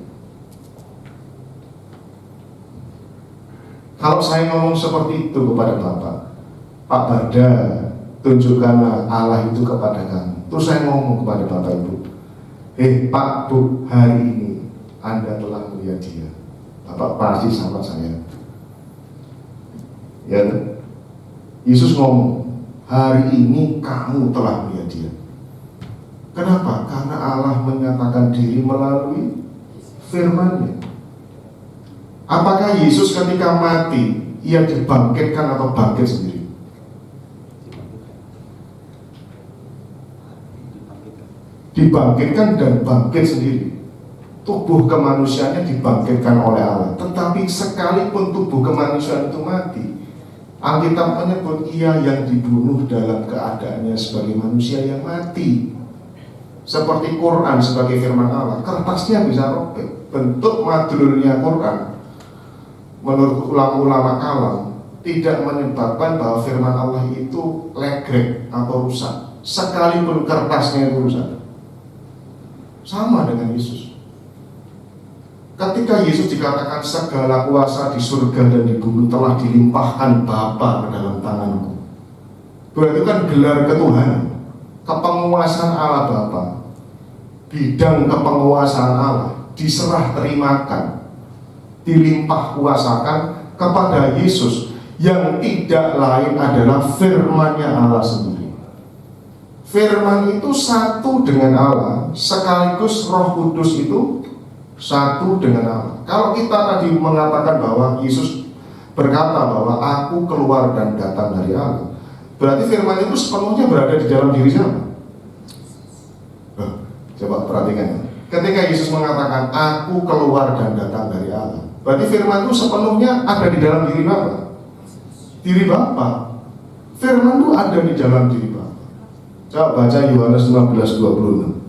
Kalau saya ngomong seperti itu kepada Bapak, Pak Barda, tunjukkanlah Allah itu kepada kami. Terus saya ngomong kepada Bapak Ibu, Pak Bu, hari ini Anda telah melihat dia. Bapak pasti sama saya. Ya, Yesus ngomong, hari ini kamu telah melihat dia. Kenapa? Karena Allah menyatakan diri melalui firman-Nya. Apakah Yesus ketika mati ia dibangkitkan atau bangkit sendiri? Dibangkitkan dan bangkit sendiri. Tubuh kemanusiaannya dibangkitkan oleh Allah. Tetapi sekalipun tubuh kemanusiaan itu mati, Alkitab menyebut ia yang dibunuh dalam keadaannya sebagai manusia yang mati. Seperti Quran sebagai firman Allah, kertasnya bisa robek. Bentuk madrulnya Quran menurut ulama-ulama kalam tidak menyebabkan bahwa firman Allah itu legrek atau rusak, sekalipun kertasnya itu rusak. Sama dengan Yesus. Ketika Yesus dikatakan segala kuasa di surga dan di bumi telah dilimpahkan Bapa ke dalam tanganku, berarti kan gelar ketuhanan, kepenguasaan Allah Bapa, bidang kepenguasaan Allah diserah terimakan, dilimpah kuasakan kepada Yesus yang tidak lain adalah firman-Nya Allah sendiri. Firman itu satu dengan Allah, sekaligus Roh Kudus itu satu dengan Allah. Kalau kita tadi mengatakan bahwa Yesus berkata bahwa aku keluar dan datang dari Allah, berarti firman itu sepenuhnya berada di dalam diri siapa? Coba perhatikan. Ketika Yesus mengatakan aku keluar dan datang dari Allah, berarti firman itu sepenuhnya ada di dalam diri Bapa. Diri Bapa. Firman itu ada di dalam diri Bapa. Coba baca Yohanes 15:26.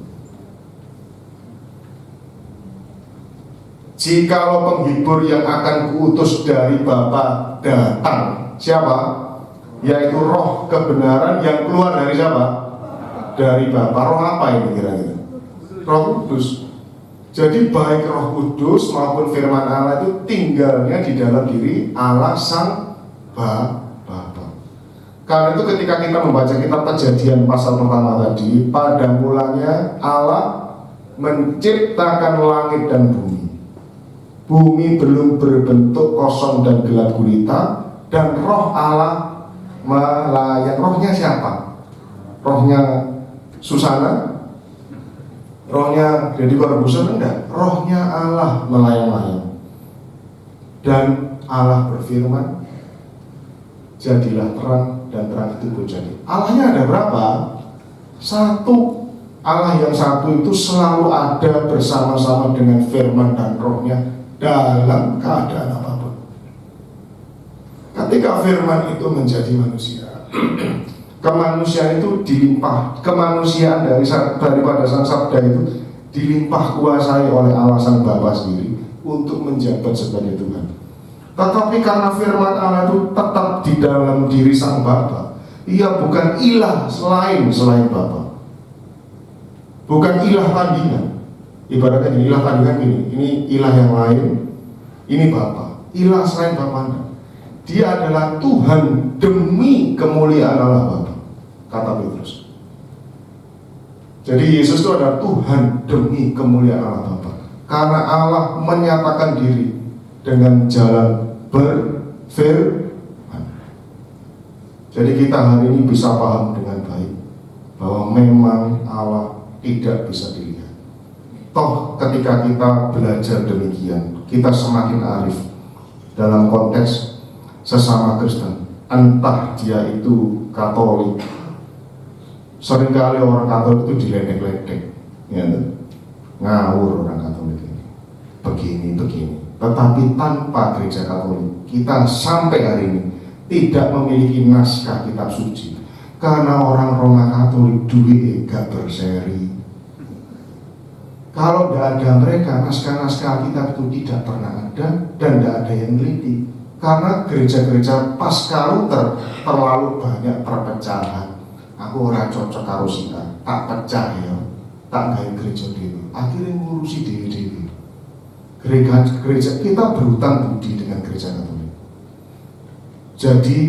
Jikalau penghibur yang akan kuutus dari Bapa datang, siapa? Yaitu Roh kebenaran yang keluar dari siapa? Dari Bapa. Roh apa ini kira-kira? Roh Kudus. Jadi baik Roh Kudus maupun firman Allah itu tinggalnya di dalam diri Allah Sang Bapa. Karena itu ketika kita membaca kitab Kejadian pasal pertama tadi, pada mulanya Allah menciptakan langit dan bumi. Bumi belum berbentuk, kosong dan gelap gulita, dan Roh Allah melayang. Rohnya siapa? Rohnya Susana? Rohnya Deddy Corbuzier? Enggak. Rohnya Allah melayang-layang. Dan Allah berfirman, jadilah terang, dan terang itu jadi. Allahnya ada berapa? Satu. Allah yang satu itu selalu ada bersama-sama dengan firman dan rohnya dalam keadaan apapun. Ketika firman itu menjadi manusia, kemanusiaan itu dilimpah, kemanusiaan daripada sang sabda itu dilimpah kuasai oleh Allah Sang Bapa sendiri untuk menjabat sebagai Tuhan. Tetapi karena firman Allah itu tetap di dalam diri Sang Bapa, ia bukan ilah selain Bapa, bukan ilah tandingan. Ibaratnya ini ilah tandingan ini ilah yang lain, ini Bapa, ilah selain Bapa. Dia adalah Tuhan demi kemuliaan Allah Bapa. kata Petrus. Jadi Yesus itu adalah Tuhan demi kemuliaan Allah Bapa. Karena Allah menyatakan diri dengan jalan berfirman. Jadi kita hari ini bisa paham dengan baik bahwa memang Allah tidak bisa dilihat. Toh ketika kita belajar demikian, kita semakin arif dalam konteks sesama Kristen. Entah dia itu Katolik, seringkali orang Katolik itu diledek-ledek, ya, ngawur orang Katolik ini, begini. Tetapi tanpa gereja Katolik, kita sampai hari ini tidak memiliki naskah kitab suci, karena orang Roma Katolik duit gak berseri. Kalau tidak ada mereka, naskah-naskah kitab itu tidak pernah ada dan tidak ada yang teliti. Karena gereja-gereja pasca Luther terlalu banyak perpecahan. Aku orang cocok karo sita, tak pecah ya, tak gawe gereja dhewe. Akhirnya ngurusi dhewe-dhewe. Gereja kita berhutang budi dengan gereja Katolik. Jadi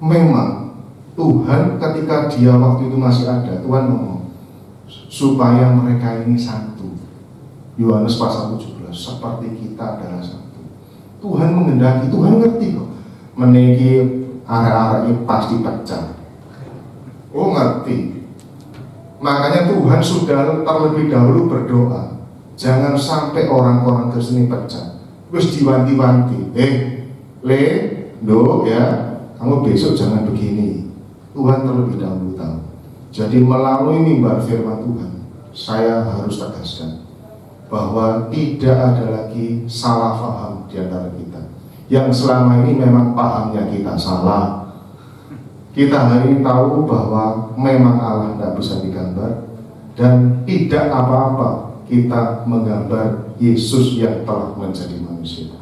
memang Tuhan ketika dia waktu itu masih ada, Tuhan ngomong supaya mereka ini satu. Yohanes pasal 17, seperti kita adalah satu. Tuhan menghendaki, Tuhan ngerti kok. Meniki arek-arek ini pasti pecah. Oh ngerti. Makanya Tuhan sudah terlebih dahulu berdoa, jangan sampai orang-orang Kristen ini pecah. Terus diwanti-wanti, ya, kamu besok jangan begini. Tuhan terlebih dahulu tahu. Jadi melalui mimbar firman Tuhan, saya harus tegaskan bahwa tidak ada lagi salah paham di antara kita. Yang selama ini memang pahamnya kita salah. Kita hari ini tahu bahwa memang Allah tidak bisa digambar dan tidak apa-apa kita menggambar Yesus yang telah menjadi manusia.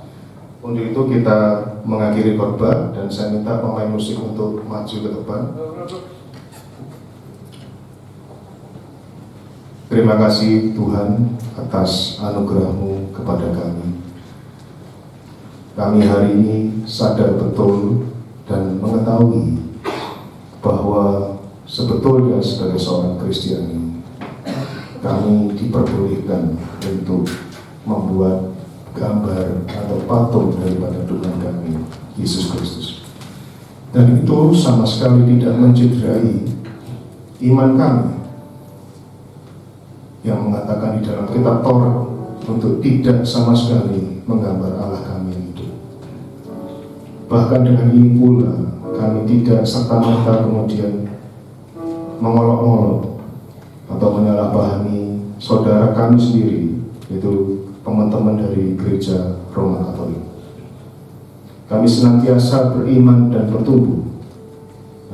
Untuk itu kita mengakhiri khotbah dan saya minta pemain musik untuk maju ke depan. Terima kasih Tuhan atas anugerah-Mu kepada kami. Kami hari ini sadar betul dan mengetahui bahwa sebetulnya sebagai seorang Kristiani kami diperbolehkan untuk membuat gambar atau patung daripada Tuhan kami, Yesus Kristus. Dan itu sama sekali tidak mencederai iman kami yang mengatakan di dalam kitab Taurat untuk tidak sama sekali menggambar Allah kami yang hidup. Bahkan dengan ini pula kami tidak serta-merta kemudian mengolok-olok atau menyalahpahami saudara kami sendiri, yaitu teman-teman dari gereja Roma Katolik. Kami senantiasa beriman dan bertumbuh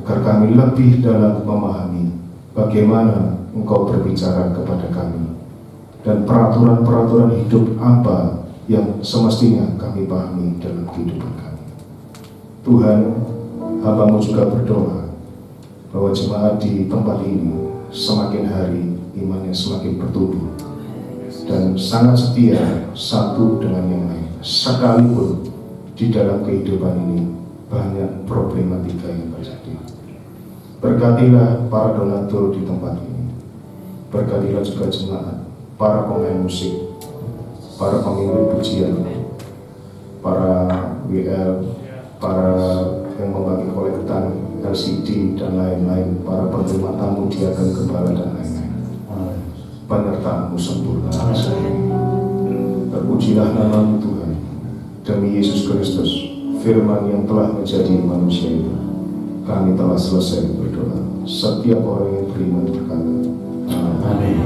agar kami lebih dalam memahami bagaimana Engkau berbicara kepada kami dan peraturan-peraturan hidup apa yang semestinya kami pahami dalam kehidupan kami. Tuhan, hamba-Mu juga berdoa bahwa jemaat di tempat ini semakin hari imannya semakin bertumbuh dan sangat setia satu dengan yang lain, sekalipun di dalam kehidupan ini banyak problematika yang terjadi. Berkatilah para donatur di tempat ini. Berkatilah juga jemaat, para pemain musik, para pemimpin pujian, para WL, para yang membagi kolektan, LCD dan lain-lain, para penerima tamu, diakan gembala dan lain-lain. Penyertaan-Mu sempurna. Terpujilah nama Tuhan demi Yesus Kristus, firman yang telah menjadi manusia itu. Kami telah selesai berdoa. Setiap orang yang beriman berkata, Amin.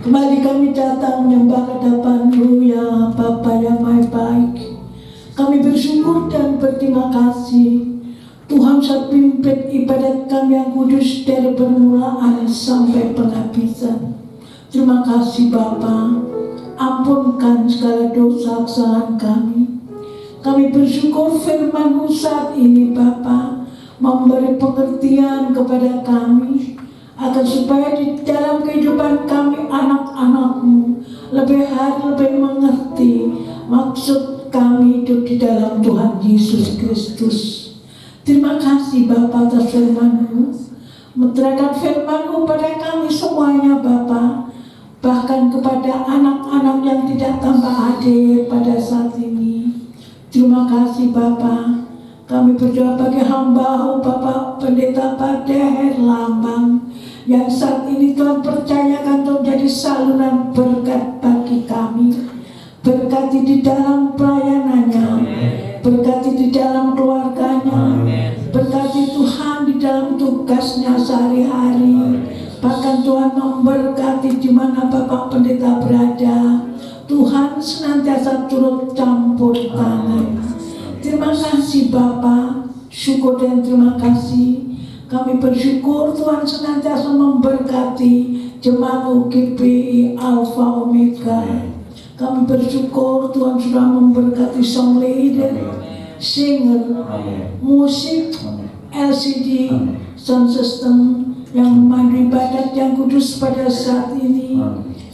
Kembali kami datang menyembah hadapan-Mu ya Bapa yang Maha Baik. Kami bersyukur dan berterima kasih Tuhan saat pimpin ibadat kami yang kudus dari permulaan sampai penghabisan. Terima kasih Bapa, ampunkan segala dosa kesalahan kami. Kami bersyukur firman-Mu saat ini Bapa memberi pengertian kepada kami agar supaya di dalam kehidupan kami anak-anak-Mu lebih lebih hari lebih mengerti maksud kami hidup di dalam Tuhan Yesus Kristus. Terima kasih Bapa atas firman-Mu. Meterangkan firman-Mu pada kami semuanya Bapa, bahkan kepada anak-anak yang tidak tampak hadir pada saat ini. Terima kasih Bapa. Kami berdoa bagi hamba-Mu Bapak Pendeta Pada Herlambang yang saat ini Tuhan percayakan untuk menjadi saluran berkat bagi kami. Berkati di dalam pelayanannya, berkati di dalam keluarganya, berkati Tuhan di dalam tugasnya sehari-hari. Bahkan Tuhan memberkati di mana Bapak Pendeta berada. Tuhan senantiasa turut campur tangan. Terima kasih Bapa, syukur dan terima kasih. Kami bersyukur Tuhan senantiasa memberkati jemaat UGBI Alpha Omega. Kami bersyukur Tuhan sudah memberkati song leader, singer, musik, LCD, sound system yang memandu ibadat yang kudus pada saat ini.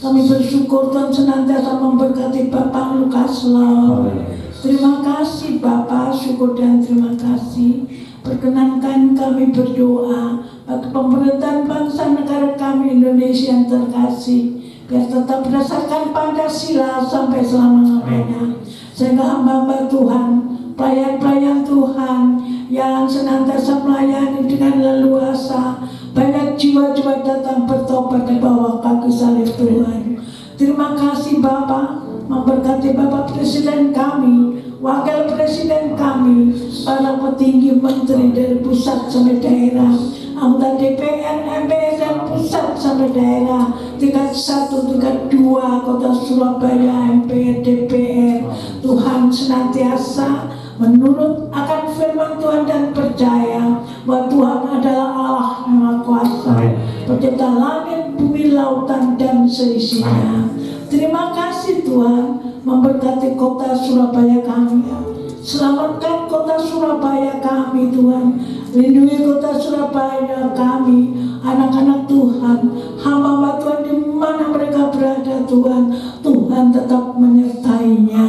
Kami bersyukur Tuhan senantiasa memberkati Bapak Lukas Lau. Terima kasih Bapak, syukur dan terima kasih. Perkenankan kami berdoa bagi pemerintahan bangsa negara kami Indonesia yang terkasih, biar tetap berdasarkan Pancasila sampai selama-lamanya. Sehingga hamba-hamba Tuhan, pelayan-pelayan Tuhan yang senantiasa melayani dengan leluasa, banyak jiwa-jiwa datang bertobat di bawah kaki salib Tuhan. Terima kasih Bapak, memberkati Bapak Presiden kami, Wakil Presiden kami, para petinggi menteri dari pusat sampai daerah, anggota DPR, MPR dan pusat sampai daerah, tingkat 1, tingkat 2, Kota Surabaya, MPR, DPR. Tuhan senantiasa menurut akan firman Tuhan dan percaya bahwa Tuhan adalah Allah yang Maha Kuasa, pencipta langit, bumi, lautan dan seisinya. Terima kasih Tuhan, memberkati kota Surabaya kami. Selamatkan kota Surabaya kami Tuhan. Lindungi kota Surabaya kami, anak-anak Tuhan, hamba-hamba Tuhan di mana mereka berada Tuhan. Tuhan tetap menyertainya.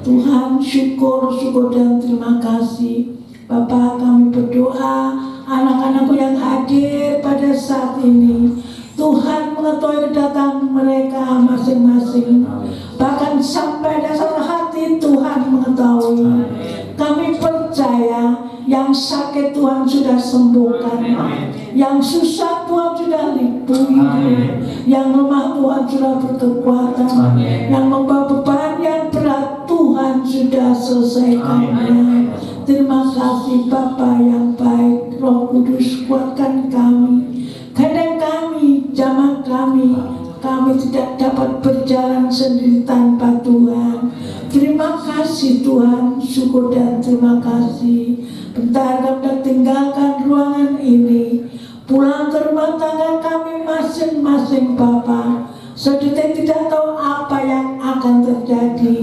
Tuhan syukur dan terima kasih. Bapak kami berdoa, anak-anakku yang hadir pada saat ini, Tuhan mengetahui kedatangan mereka masing-masing. Bahkan sampai dasar hati Tuhan mengetahui. Kami percaya yang sakit Tuhan sudah sembuhkan, yang susah Tuhan sudah lindungi, yang lemah Tuhan sudah berkekuatan, yang membawa beban yang berat Tuhan sudah selesaikannya. Terima kasih Bapa yang baik, Roh Kudus kuatkan kami. Kadang kami, jamaah kami tidak dapat berjalan sendiri tanpa Tuhan. Terima kasih Tuhan, syukur dan terima kasih. Bentar kami tinggalkan ruangan ini, pulang ke rumah tangga kami masing-masing Bapa. Sedetik tidak tahu apa yang akan terjadi.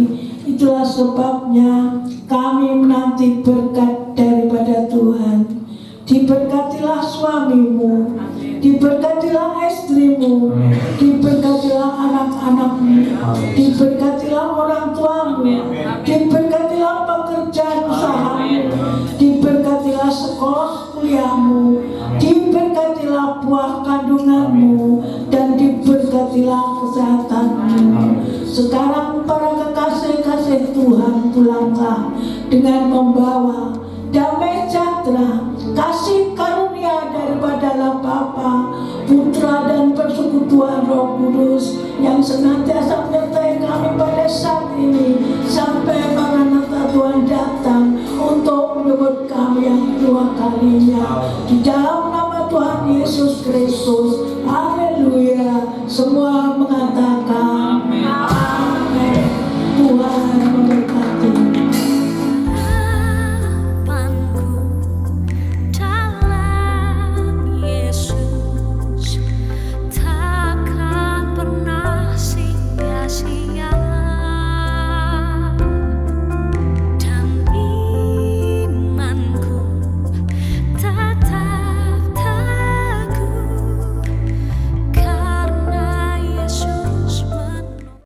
Itulah sebabnya kami menanti berkat daripada Tuhan. Diberkatilah suamimu, diberkatilah istrimu, diberkatilah anak-anakmu, diberkatilah orang tuamu, diberkatilah pekerjaan usahamu, diberkatilah sekolah kuliahmu, diberkatilah buah kandunganmu, dan diberkatilah kesehatanmu. Sekarang para kekasih-kasih Tuhan, pulanglah dengan membawa damai sejahtera, kasih karunia daripada Allah Bapa, Putra dan Persekutuan Roh Kudus yang senantiasa menyertai kami pada saat ini sampai Maranatha Tuhan datang untuk menyebut kami yang kedua kalinya. Di dalam nama Tuhan Yesus Kristus